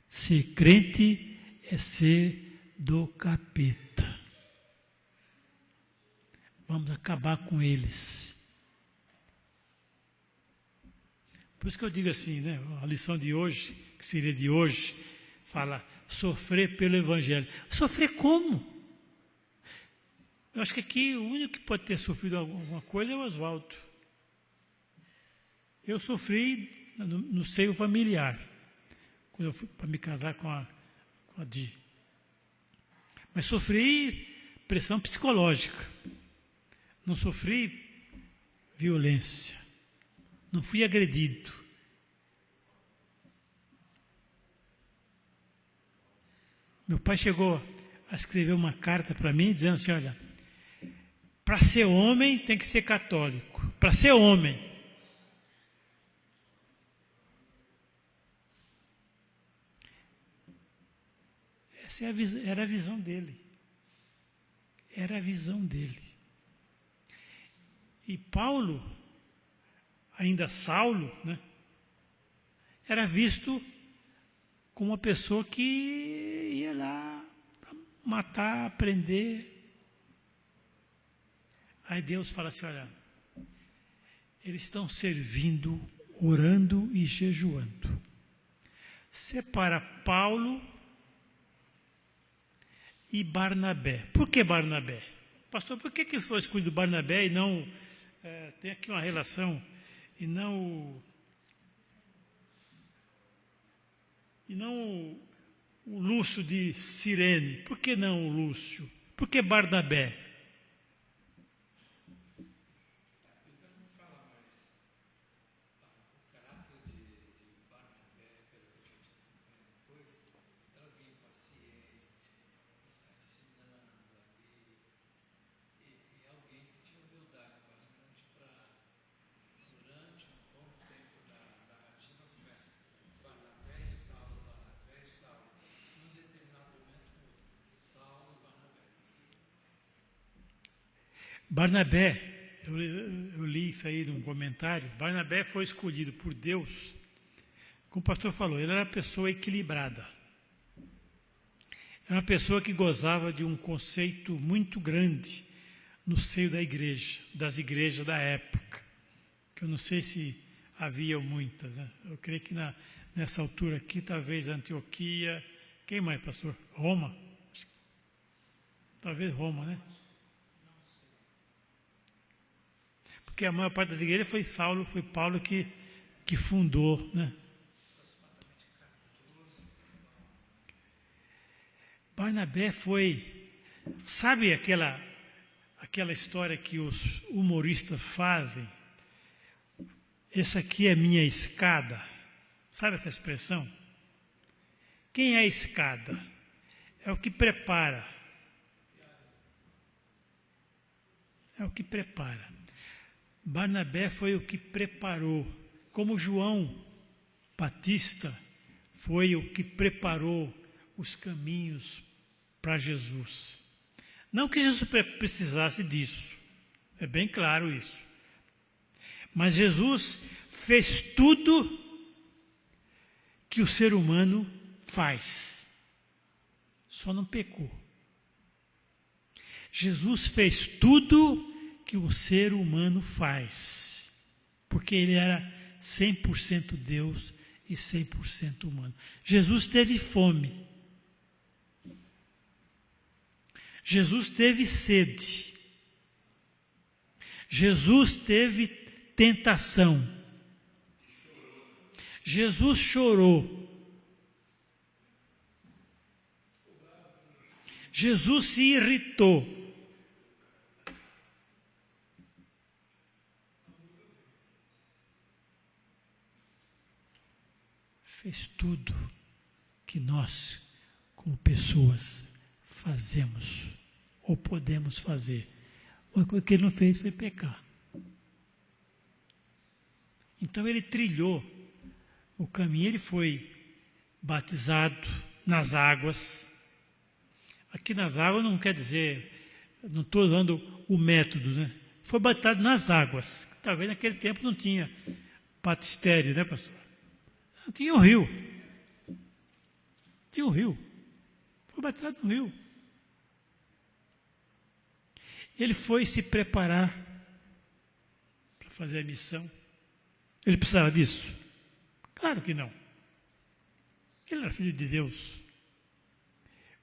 Ser crente é ser do capeta. Vamos acabar com eles. Por isso que eu digo assim, né? A lição de hoje, que seria de hoje, fala sofrer pelo Evangelho. Sofrer como? Eu acho que aqui o único que pode ter sofrido alguma coisa é o Oswaldo. Eu sofri no seio familiar, quando eu fui para me casar com a Di. Mas sofri pressão psicológica. Não sofri violência. Não fui agredido. Meu pai chegou a escrever uma carta para mim dizendo assim, olha, para ser homem tem que ser católico. Para ser homem. Essa era a visão dele. Era a visão dele. E Paulo, ainda Saulo, né, era visto como uma pessoa que ia lá matar, prender. Aí Deus fala assim, olha, eles estão servindo, orando e jejuando. Separa Paulo e Barnabé. Por que Barnabé? Pastor, por que foi escolhido Barnabé e não... tem aqui uma relação, e não o Lúcio de Cirene. Por que não o Lúcio? Por que Barnabé? Barnabé, eu li isso aí num comentário, Barnabé foi escolhido por Deus, como o pastor falou, ele era uma pessoa equilibrada. Era uma pessoa que gozava de um conceito muito grande no seio da igreja, das igrejas da época, que eu não sei se havia muitas, né? Eu creio que nessa altura aqui, talvez Antioquia, quem mais, pastor? Roma? Talvez Roma, né? Porque a maior parte da igreja foi Paulo que fundou, né? Barnabé foi, sabe aquela história que os humoristas fazem? Essa aqui é minha escada. Sabe essa expressão? Quem é a escada? É o que prepara. É o que prepara. Barnabé foi o que preparou, como João Batista foi o que preparou os caminhos para Jesus. Não que Jesus precisasse disso, é bem claro isso. Mas Jesus fez tudo que o ser humano faz, só não pecou. Jesus fez tudo que o ser humano faz, porque ele era 100% Deus e 100% humano. Jesus teve fome. Jesus teve sede. Jesus teve tentação. Jesus chorou. Jesus se irritou. Fez tudo que nós, como pessoas, fazemos ou podemos fazer. A única coisa que ele não fez foi pecar. Então ele trilhou o caminho, ele foi batizado nas águas. Aqui nas águas não quer dizer, não estou usando o método, né? Foi batizado nas águas. Talvez naquele tempo não tinha batistério, né, pastor? Tinha um rio. Tinha um rio. Foi batizado no rio. Ele foi se preparar para fazer a missão. Ele precisava disso? Claro que não. Ele era filho de Deus.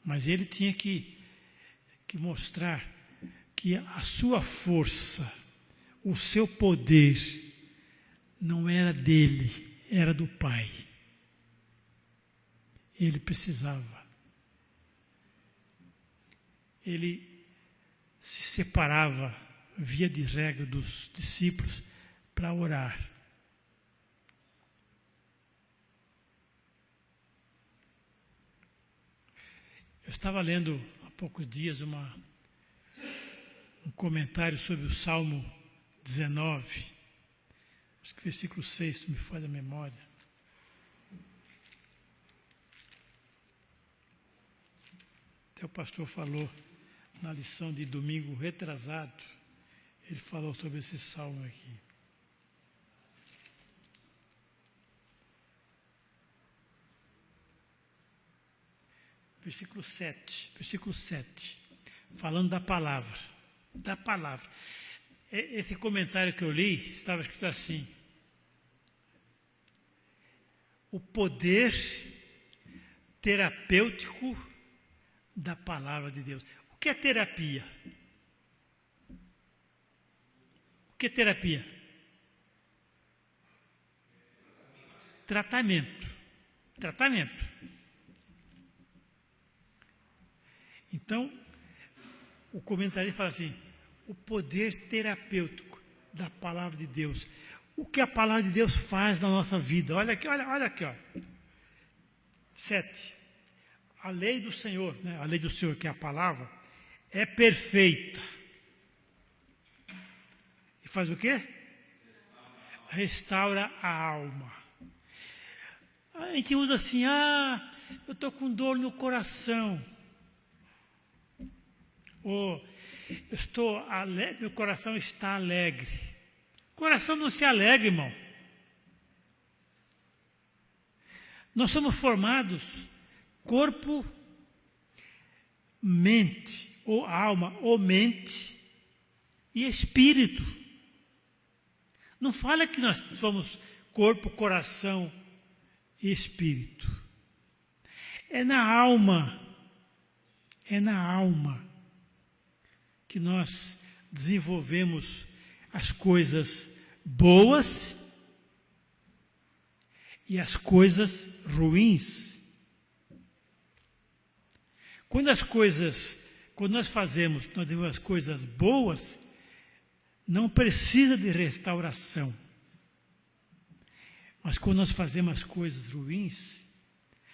Mas ele tinha que mostrar que a sua força, o seu poder, não era dele, era do Pai. Ele precisava. Ele se separava, via de regra, dos discípulos para orar. Eu estava lendo há poucos dias um comentário sobre o Salmo 19, acho que versículo 6, se me falha a memória. Até o pastor falou na lição de domingo retrasado, ele falou sobre esse salmo aqui. Versículo 7, falando da palavra. Esse comentário que eu li estava escrito assim: o poder terapêutico da palavra de Deus. O que é terapia? O que é terapia? Tratamento. Então, o comentarista fala assim: o poder terapêutico da palavra de Deus. O que a palavra de Deus faz na nossa vida? Olha aqui, olha aqui, ó. 7. A lei do Senhor, né? A lei do Senhor, que é a palavra, é perfeita. E faz o quê? Restaura a alma. A gente usa assim: eu estou com dor no coração. Ou meu coração está alegre. O coração não se alegra, irmão. Nós somos formados corpo, mente, ou alma, ou mente e espírito. Não fala que nós somos corpo, coração e espírito. É na alma que nós desenvolvemos as coisas boas e as coisas ruins. Quando nós desenvolvemos as coisas boas, não precisa de restauração. Mas quando nós fazemos as coisas ruins,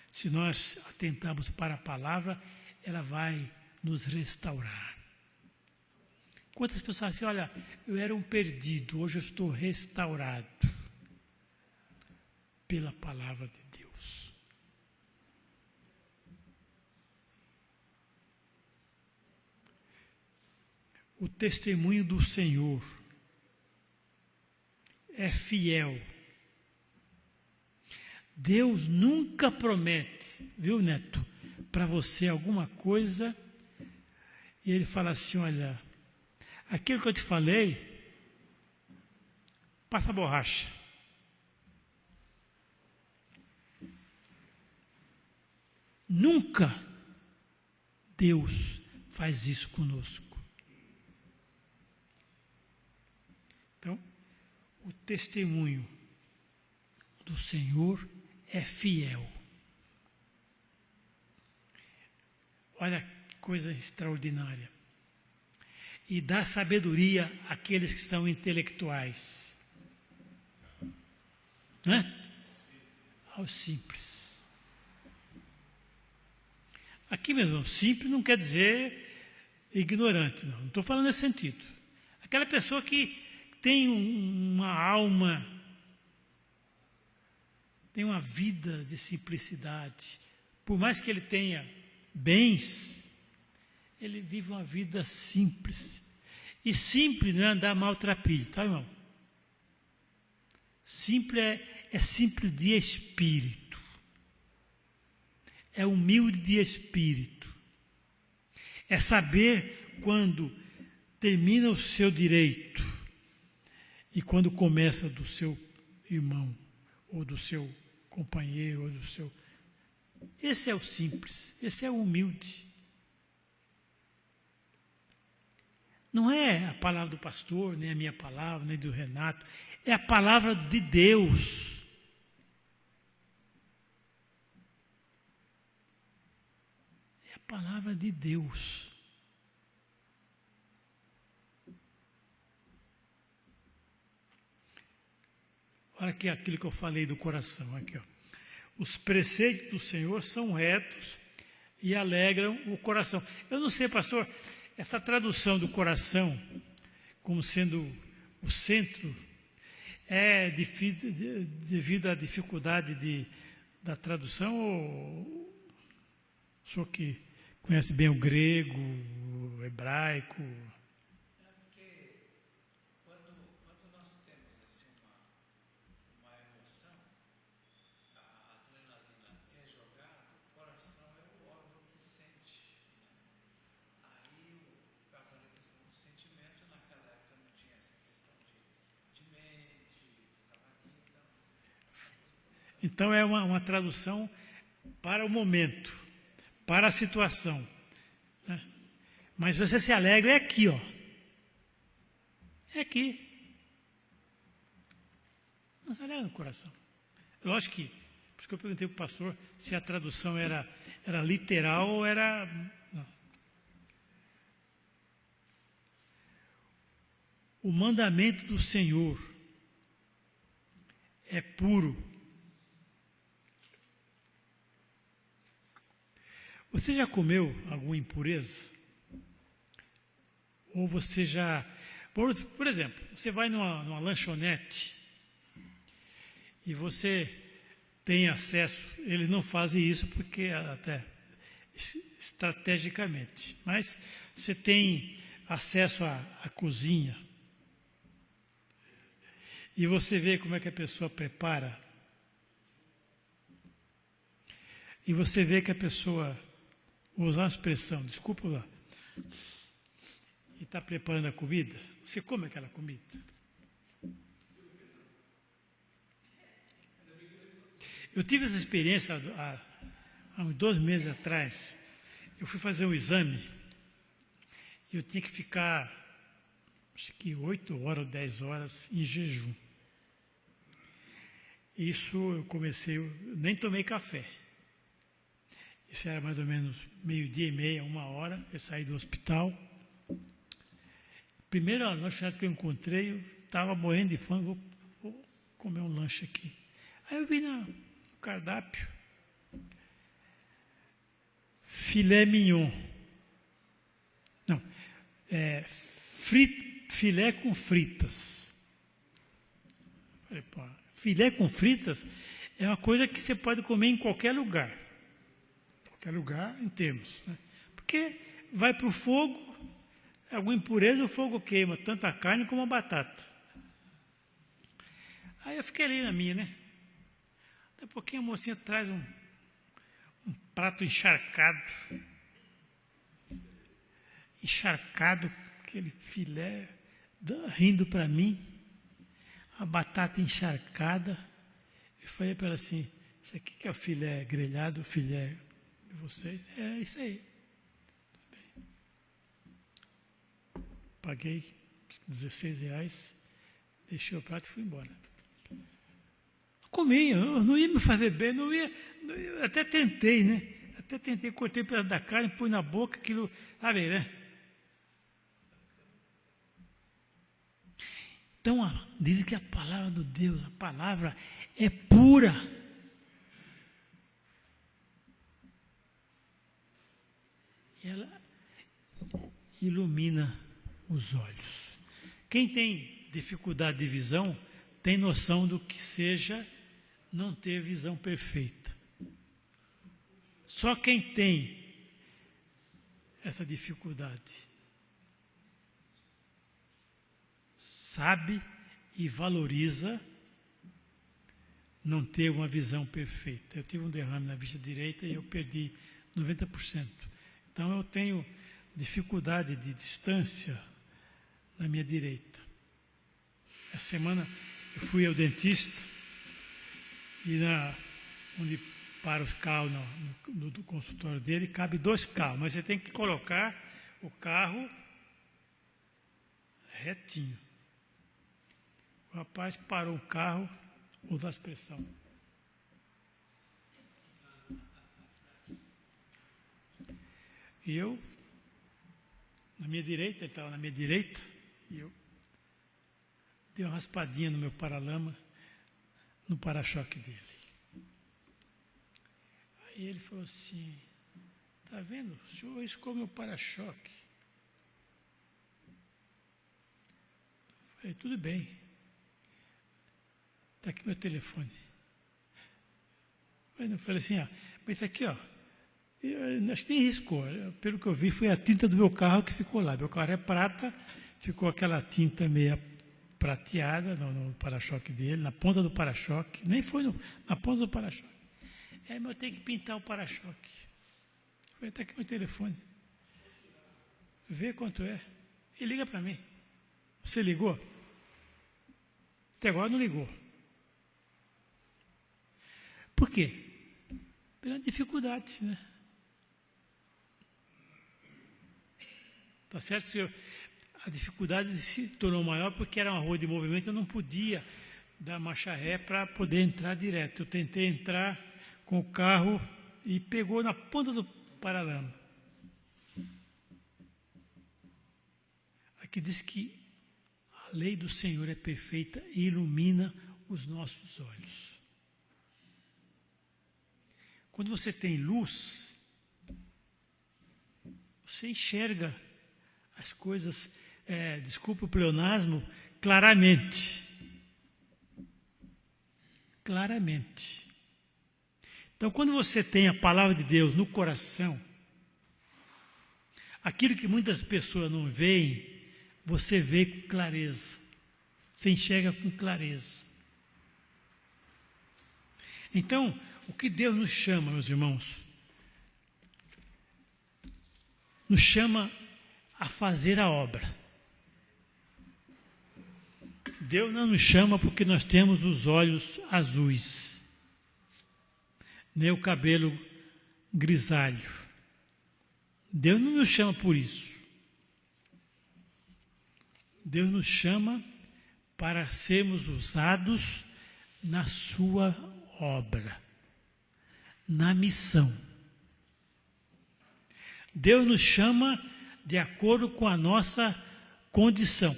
se nós atentarmos para a palavra, ela vai nos restaurar. Quantas pessoas assim: olha, eu era um perdido, hoje eu estou restaurado pela palavra de Deus. O testemunho do Senhor é fiel. Deus nunca promete, viu, Neto, para você alguma coisa e Ele fala assim: olha, aquilo que eu te falei, passa a borracha. Nunca Deus faz isso conosco. Então, o testemunho do Senhor é fiel. Olha que coisa extraordinária. E dá sabedoria àqueles que são intelectuais. Né? Aos simples. Aqui mesmo, simples não quer dizer ignorante, não estou falando nesse sentido. Aquela pessoa que tem uma alma, tem uma vida de simplicidade. Por mais que ele tenha bens, ele vive uma vida simples. E simples não é andar maltrapilho, tá, irmão? Simples é simples de espírito. É humilde de espírito. É saber quando termina o seu direito e quando começa do seu irmão, ou do seu companheiro, ou do seu... Esse é o simples, esse é o humilde. Não é a palavra do pastor, nem a minha palavra, nem do Renato. É a palavra de Deus. É a palavra de Deus. Olha aqui aquilo que eu falei do coração. Aqui, ó. Os preceitos do Senhor são retos e alegram o coração. Eu não sei, pastor, essa tradução do coração como sendo o centro é devido à dificuldade da tradução, ou o senhor que conhece bem o grego, o hebraico? É porque quando nós temos assim, uma emoção, a adrenalina é jogada, o coração é o órgão que sente. Né? Aí, por causa da questão do sentimento, naquela época não tinha essa questão de mente, estava aqui, então. Então é uma tradução para o momento, para a situação. Né? Mas você se alegra é aqui, ó. É aqui. Não se alegra no coração. Lógico que, por isso que eu perguntei para o pastor se a tradução era literal ou era... Não. O mandamento do Senhor é puro. Você já comeu alguma impureza? Ou você já... Por exemplo, você vai numa lanchonete e você tem acesso, eles não fazem isso porque até estrategicamente, mas você tem acesso à cozinha e você vê como é que a pessoa prepara e você vê que a pessoa, vou usar uma expressão, desculpa lá, e está preparando a comida, você come aquela comida. Eu tive essa experiência há uns 2 meses atrás. Eu fui fazer um exame e eu tinha que ficar, acho que 8 horas ou 10 horas em jejum. Isso eu comecei, eu nem tomei café. Isso era mais ou menos 12:30, 1h, eu saí do hospital. Primeiro lanchonete que eu encontrei, eu estava morrendo de fome, vou comer um lanche aqui. Aí eu vi no cardápio, filé mignon. Não, filé com fritas. Falei, pô, filé com fritas é uma coisa que você pode comer em qualquer lugar. Qualquer lugar em termos. Né? Porque vai para o fogo, alguma impureza, o fogo queima, tanto a carne como a batata. Aí eu fiquei ali na minha, né? Daqui a pouquinho a mocinha traz um prato encharcado. Encharcado, aquele filé, rindo para mim. A batata encharcada. Eu falei para ela assim, isso aqui que é o filé grelhado, o filé de vocês? É isso aí. Paguei R$16, deixei o prato e fui embora. Comi, eu não ia me fazer bem, não ia, até tentei, né? Até tentei, cortei um pedaço da carne, pus na boca, aquilo, sabe, né? Então, dizem que a palavra de Deus, a palavra é pura. E ela ilumina os olhos. Quem tem dificuldade de visão, tem noção do que seja não ter visão perfeita. Só quem tem essa dificuldade sabe e valoriza não ter uma visão perfeita. Eu tive um derrame na vista direita e eu perdi 90%. Então eu tenho dificuldade de distância na minha direita. Essa semana eu fui ao dentista e onde para os carros no consultório dele cabe 2 carros, mas você tem que colocar o carro retinho. O rapaz parou um carro, usou a expressão. E eu, na minha direita, ele estava na minha direita, e eu dei uma raspadinha no meu paralama, no para-choque dele. Aí ele falou assim, está vendo? O senhor riscou meu para-choque. Eu falei, tudo bem. Está aqui meu telefone. Eu falei assim, mas está aqui, ó. Acho que nem riscou. Pelo que eu vi, foi a tinta do meu carro que ficou lá. Meu carro é prata, ficou aquela tinta meia prateada no para-choque dele, na ponta do para-choque. Nem foi na ponta do para-choque. Mas eu tenho que pintar o para-choque. Foi até aqui meu telefone. Vê quanto é. E liga para mim. Você ligou? Até agora não ligou. Por quê? Pela dificuldade, né? Tá certo que a dificuldade se tornou maior porque era uma rua de movimento, eu não podia dar marcha ré para poder entrar direto. Eu tentei entrar com o carro e pegou na ponta do paralama. Aqui diz que a lei do Senhor é perfeita e ilumina os nossos olhos. Quando você tem luz, você enxerga as coisas, desculpa o pleonasmo, claramente. Claramente. Então, quando você tem a palavra de Deus no coração, aquilo que muitas pessoas não veem, você vê com clareza. Você enxerga com clareza. Então, o que Deus nos chama, meus irmãos? Nos chama a fazer a obra. Deus não nos chama porque nós temos os olhos azuis, nem o cabelo grisalho. Deus não nos chama por isso. Deus nos chama para sermos usados na sua obra, na missão. Deus nos chama de acordo com a nossa condição.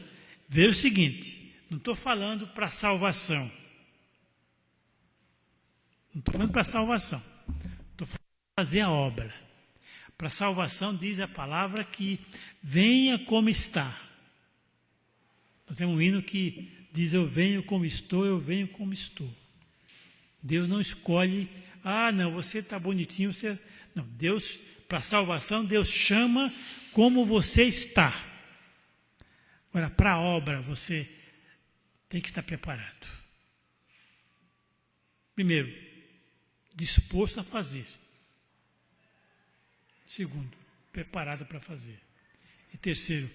Veja o seguinte, não estou falando para salvação. Não estou falando para salvação. Estou falando para fazer a obra. Para salvação diz a palavra que venha como está. Nós temos um hino que diz eu venho como estou, eu venho como estou. Deus não escolhe, não, você está bonitinho, você... Não, Deus, para salvação, Deus chama como você está. Agora, para a obra, você tem que estar preparado. Primeiro, disposto a fazer. Segundo, preparado para fazer. E terceiro,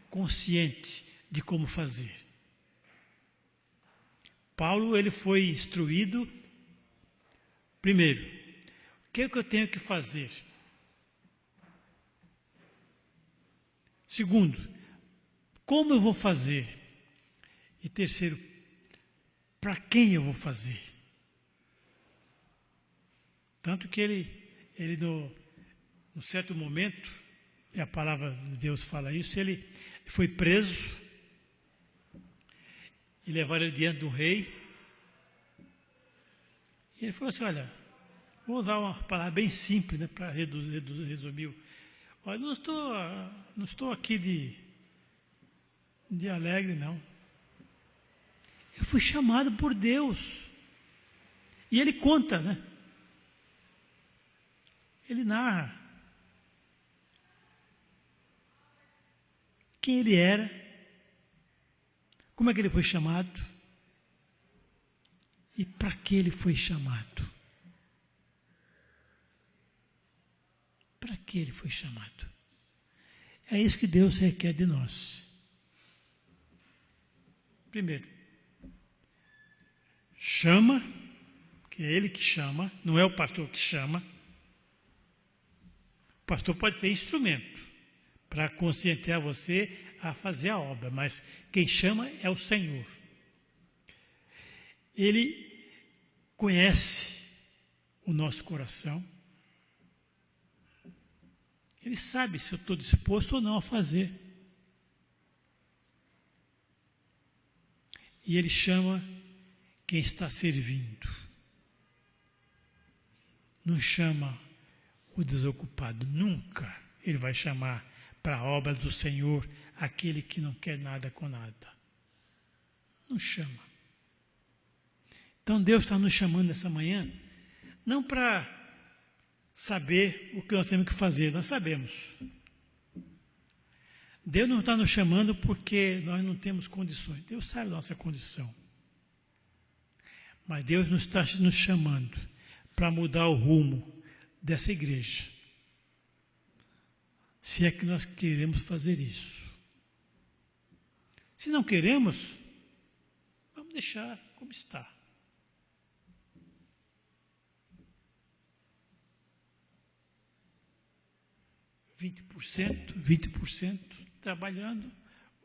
consciente de como fazer. Paulo, ele foi instruído, primeiro, o que é que eu tenho que fazer? Segundo, como eu vou fazer? E terceiro, para quem eu vou fazer? Tanto que ele num certo momento, e a palavra de Deus fala isso, ele foi preso e levaram ele diante do rei. E ele falou assim, olha, vou usar uma palavra bem simples, né, para resumir. Olha, não estou aqui de alegre, não. Eu fui chamado por Deus. E ele conta, né? Ele narra quem ele era, como é que ele foi chamado e para que ele foi chamado. Para que ele foi chamado? É isso que Deus requer de nós. Primeiro, chama, que é ele que chama, não é o pastor que chama. O pastor pode ter instrumento para conscientizar você a fazer a obra, mas quem chama é o Senhor. Ele conhece o nosso coração. Ele sabe se eu estou disposto ou não a fazer. E Ele chama quem está servindo. Não chama o desocupado. Nunca Ele vai chamar para a obra do Senhor aquele que não quer nada com nada. Não chama. Então Deus está nos chamando nessa manhã, não para saber o que nós temos que fazer, nós sabemos. Deus não está nos chamando porque nós não temos condições. Deus sabe a nossa condição. Mas Deus não está nos chamando para mudar o rumo dessa igreja. Se é que nós queremos fazer isso. Se não queremos, vamos deixar como está. $20 trabalhando,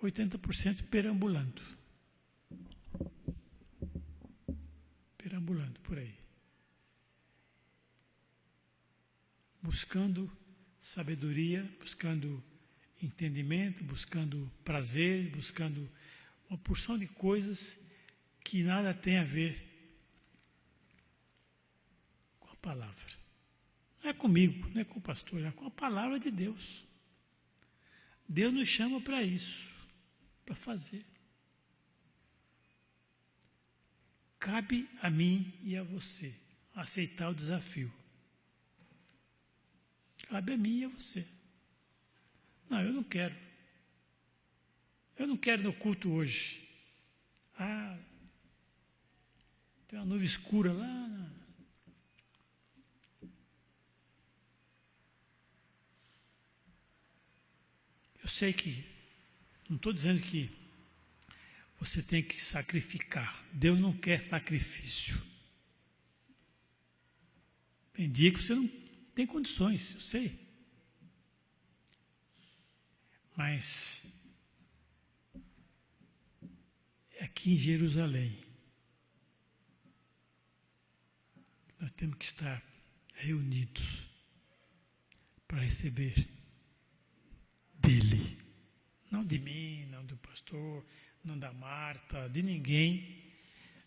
80% perambulando. Perambulando por aí. Buscando sabedoria, buscando entendimento, buscando prazer, buscando uma porção de coisas que nada tem a ver com a palavra. Não é comigo, não é com o pastor, é com a palavra de Deus. Deus nos chama para isso, para fazer. Cabe a mim e a você aceitar o desafio. Cabe a mim e a você. Não, eu não quero. Eu não quero no culto hoje. Ah, tem uma nuvem escura lá. Eu sei que, não estou dizendo que você tem que sacrificar. Deus não quer sacrifício. Tem dia que você não tem condições, eu sei. Mas é aqui em Jerusalém. Nós temos que estar reunidos para receber dele. Não de mim, não do pastor, não da Marta, de ninguém.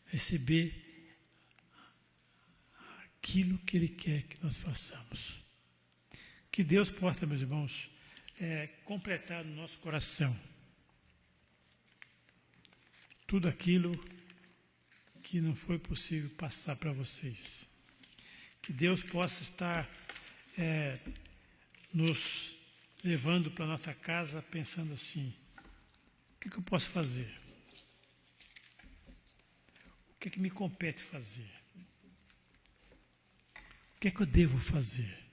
Receber aquilo que Ele quer que nós façamos. Que Deus possa, meus irmãos, completar no nosso coração tudo aquilo que não foi possível passar para vocês. Que Deus possa estar nos levando para a nossa casa pensando assim: o que eu posso fazer? O que me compete fazer? O que eu devo fazer?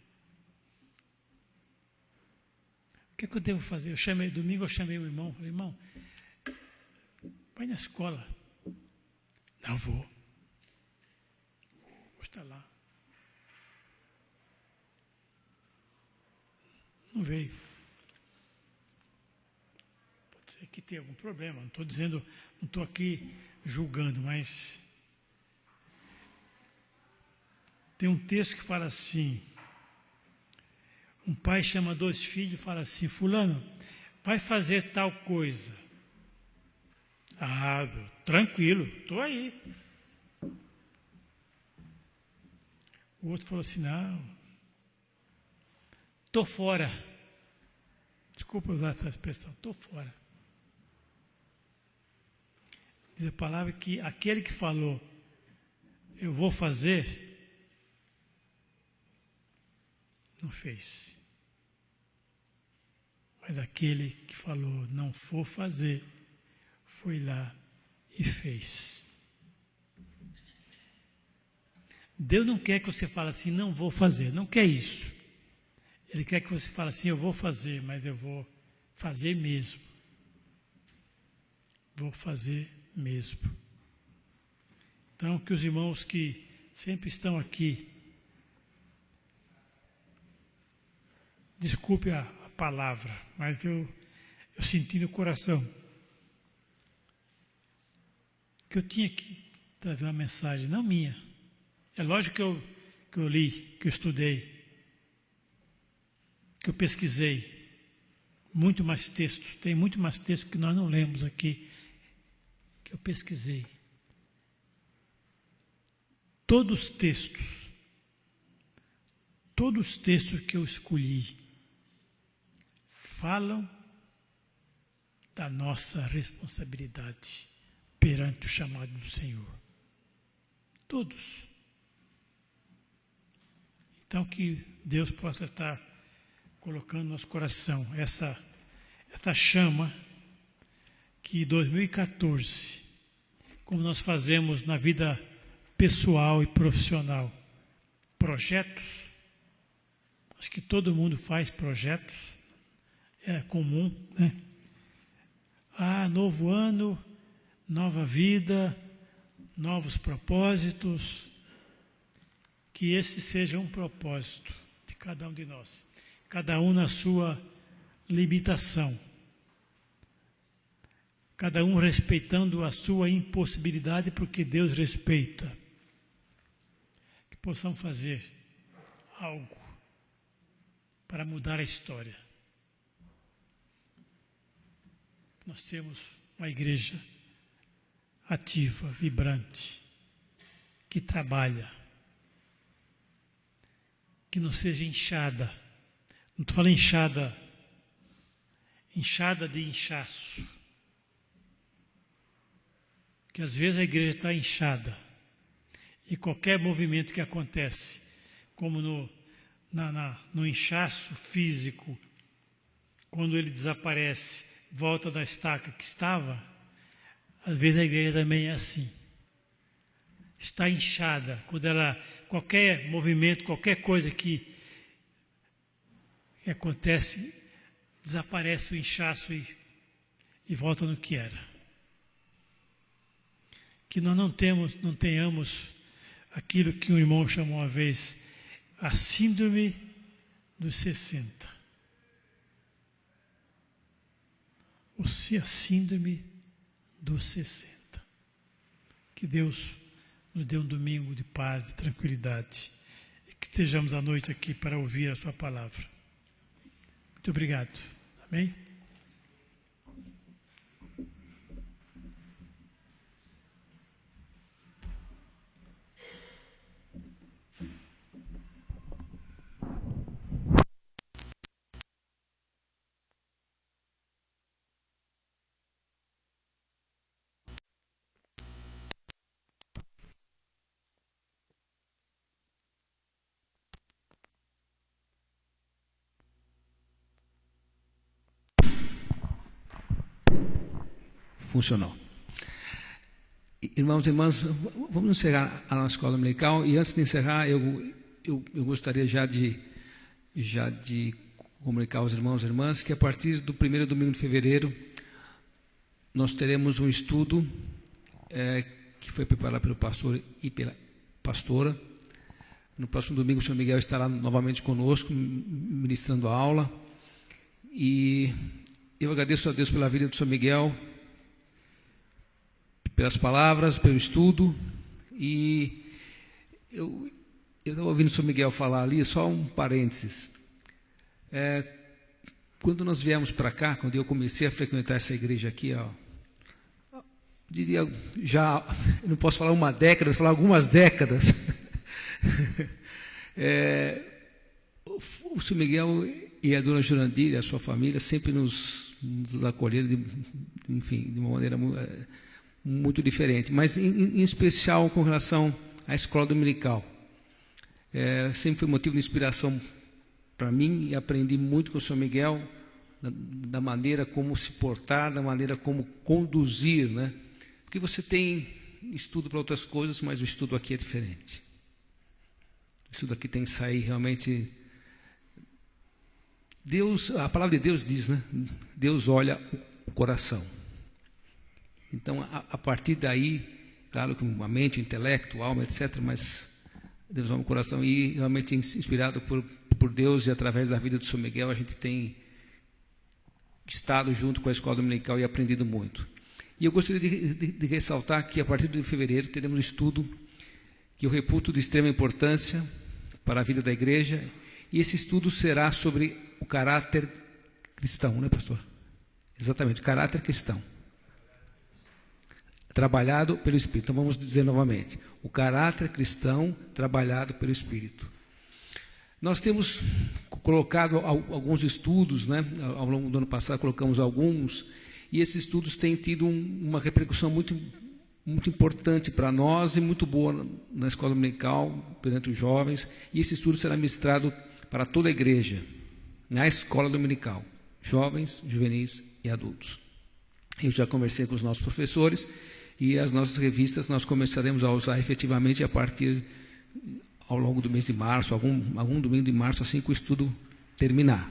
O que eu devo fazer? Domingo eu chamei o irmão, falei: irmão, vai na escola. Não vou. Vou estar lá. Não veio. Pode ser que tenha algum problema. Não estou dizendo, não estou aqui julgando, mas tem um texto que fala assim: um pai chama 2 filhos e fala assim: fulano, vai fazer tal coisa. Ah, tranquilo, estou aí. O outro falou assim: não, estou fora. Desculpa usar essa expressão, estou fora. Diz a palavra que aquele que falou, eu vou fazer, não fez. Mas aquele que falou, não vou fazer, foi lá e fez. Deus não quer que você fale assim: não vou fazer. Não quer isso. Ele quer que você fale assim: eu vou fazer, mas eu vou fazer mesmo. Vou fazer mesmo. Então, que os irmãos que sempre estão aqui, desculpe a palavra, mas eu eu senti no coração que eu tinha que trazer uma mensagem, não minha. É lógico que eu li, que eu estudei, que eu pesquisei. Muito mais textos, tem muito mais textos que nós não lemos aqui, que eu pesquisei. Todos os textos que eu escolhi falam da nossa responsabilidade perante o chamado do Senhor. Todos. Então, que Deus possa estar colocando no nosso coração essa chama que em 2014, como nós fazemos na vida pessoal e profissional, projetos, acho que todo mundo faz projetos, é comum, né? Novo ano, nova vida, novos propósitos, que esse seja um propósito de cada um de nós, cada um na sua limitação, cada um respeitando a sua impossibilidade, porque Deus respeita. Que possamos fazer algo para mudar a história. Nós temos uma igreja ativa, vibrante, que trabalha, que não seja inchada. Não estou falando inchada de inchaço. Porque às vezes a igreja está inchada. E qualquer movimento que acontece, como no inchaço físico, quando ele desaparece, volta da estaca que estava, às vezes a igreja também é assim. Está inchada. Quando qualquer movimento, qualquer coisa que acontece, desaparece o inchaço e volta no que era. Que nós não tenhamos aquilo que um irmão chamou uma vez, a síndrome dos 60. A síndrome dos 60. Que Deus nos dê um domingo de paz, de tranquilidade, e que estejamos à noite aqui para ouvir a sua palavra. Muito obrigado. Amém? Funcionou. Irmãos e irmãs, vamos encerrar a nossa escola dominical, e antes de encerrar, eu gostaria já de comunicar aos irmãos e irmãs que a partir do primeiro domingo de fevereiro nós teremos um estudo que foi preparado pelo pastor e pela pastora. No próximo domingo o Sr. Miguel estará novamente conosco, ministrando a aula, e eu agradeço a Deus pela vida do Sr. Miguel, pelas palavras, pelo estudo. E eu estava ouvindo o Sr. Miguel falar ali, só um parênteses. Quando nós viemos para cá, quando eu comecei a frequentar essa igreja aqui, diria, já, eu não posso falar uma década, vou falar algumas décadas. O Sr. Miguel e a dona Jurandir e a sua família sempre nos acolheram, enfim, de uma maneira muito diferente, mas em especial com relação à escola dominical. Sempre foi motivo de inspiração para mim, e aprendi muito com o Sr. Miguel, da maneira como se portar, da maneira como conduzir, né? Porque você tem estudo para outras coisas, mas o estudo aqui é diferente. O estudo aqui tem que sair realmente. A palavra de Deus diz, né? Deus olha o coração. Então, a partir daí, claro que a mente, o intelecto, a alma, etc., mas Deus ama o coração, e realmente inspirado por Deus, e através da vida do Sr. Miguel, a gente tem estado junto com a escola dominical e aprendido muito. E eu gostaria de ressaltar que a partir de fevereiro teremos um estudo que eu reputo de extrema importância para a vida da igreja, e esse estudo será sobre o caráter cristão, né, pastor? Exatamente, o caráter cristão. Trabalhado pelo Espírito. Então vamos dizer novamente, o caráter cristão trabalhado pelo Espírito. Nós temos colocado alguns estudos, né? Ao longo do ano passado colocamos alguns, e esses estudos têm tido uma repercussão muito importante para nós e muito boa na escola dominical, perante os jovens, e esse estudo será ministrado para toda a igreja, na escola dominical, jovens, juvenis e adultos. Eu já conversei com os nossos professores, e as nossas revistas nós começaremos a usar efetivamente a partir, ao longo do mês de março, algum domingo de março, assim que o estudo terminar.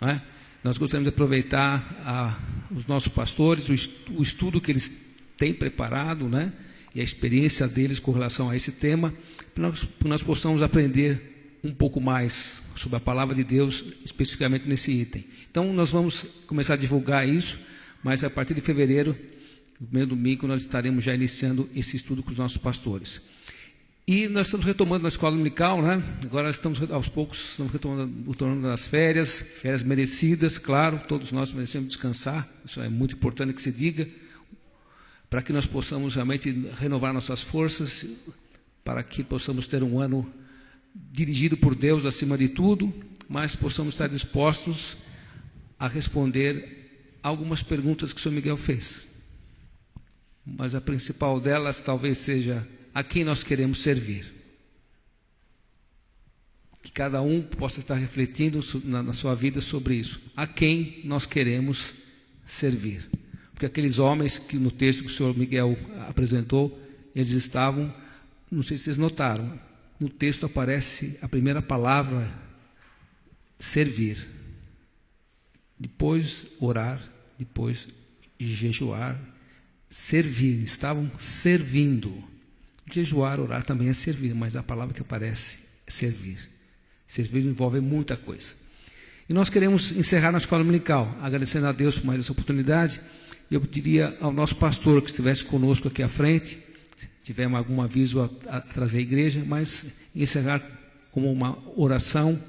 Não é? Nós gostaríamos de aproveitar os nossos pastores, o estudo que eles têm preparado, né? E a experiência deles com relação a esse tema, para que nós possamos aprender um pouco mais sobre a palavra de Deus, especificamente nesse item. Então, nós vamos começar a divulgar isso, mas a partir de fevereiro, no primeiro domingo, nós estaremos já iniciando esse estudo com os nossos pastores. E nós estamos retomando na escola dominical, né? Agora estamos, aos poucos, estamos retomando das férias merecidas, claro, todos nós merecemos descansar, isso é muito importante que se diga, para que nós possamos realmente renovar nossas forças, para que possamos ter um ano dirigido por Deus acima de tudo, mas possamos estar dispostos a responder algumas perguntas que o Sr. Miguel fez. Mas a principal delas talvez seja: a quem nós queremos servir? Que cada um possa estar refletindo na sua vida sobre isso. A quem nós queremos servir? Porque aqueles homens que no texto que o senhor Miguel apresentou, eles estavam, não sei se vocês notaram, no texto aparece a primeira palavra, servir. Depois orar, depois jejuar, servir, estavam servindo. Jejuar, orar também é servir, mas a palavra que aparece é servir. Servir envolve muita coisa. E nós queremos encerrar na escola dominical, agradecendo a Deus por mais essa oportunidade. E eu pediria ao nosso pastor que estivesse conosco aqui à frente, se tiver algum aviso a trazer à igreja, mas encerrar como uma oração,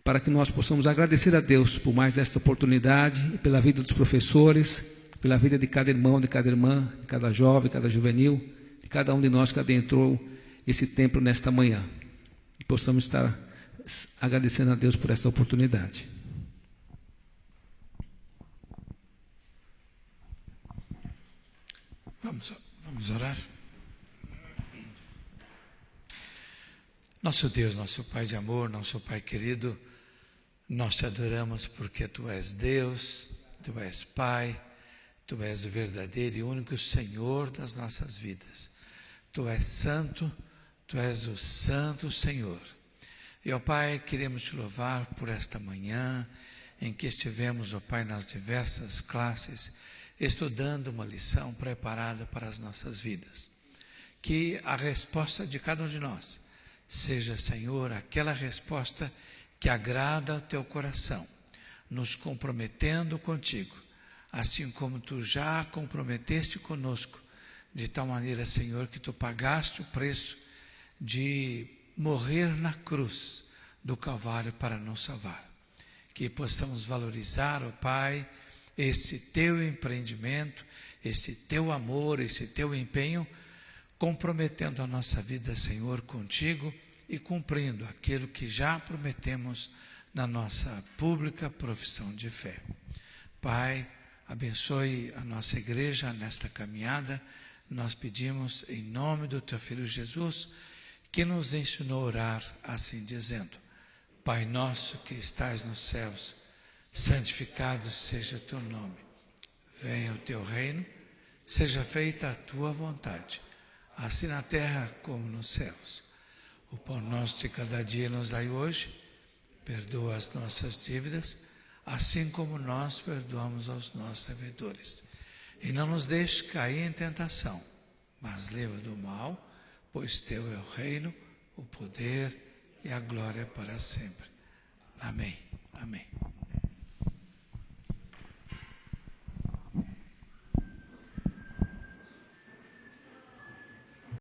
para que nós possamos agradecer a Deus por mais esta oportunidade, pela vida dos professores, pela vida de cada irmão, de cada irmã, de cada jovem, cada juvenil, de cada um de nós que adentrou esse templo nesta manhã. E possamos estar agradecendo a Deus por esta oportunidade. Vamos orar? Nosso Deus, nosso Pai de amor, nosso Pai querido, nós te adoramos porque Tu és Deus, Tu és Pai, Tu és o verdadeiro e único Senhor das nossas vidas. Tu és santo, Tu és o santo Senhor. E, ó Pai, queremos Te louvar por esta manhã em que estivemos, ó Pai, nas diversas classes, estudando uma lição preparada para as nossas vidas. Que a resposta de cada um de nós seja, Senhor, aquela resposta que agrada ao Teu coração, nos comprometendo contigo, assim como Tu já comprometeste conosco, de tal maneira, Senhor, que Tu pagaste o preço de morrer na cruz do Calvário para nos salvar. Que possamos valorizar, ó Pai, esse Teu empreendimento, esse Teu amor, esse Teu empenho, comprometendo a nossa vida, Senhor, contigo e cumprindo aquilo que já prometemos na nossa pública profissão de fé. Pai, abençoe a nossa igreja nesta caminhada. Nós pedimos em nome do Teu Filho Jesus, que nos ensinou a orar assim dizendo: Pai nosso que estais nos céus, santificado seja o Teu nome. Venha o Teu reino, seja feita a Tua vontade, assim na terra como nos céus. O pão nosso de cada dia nos dai hoje, perdoa as nossas dívidas, assim como nós perdoamos aos nossos devedores. E não nos deixe cair em tentação, mas livra do mal, pois Teu é o reino, o poder e a glória para sempre. Amém. Amém.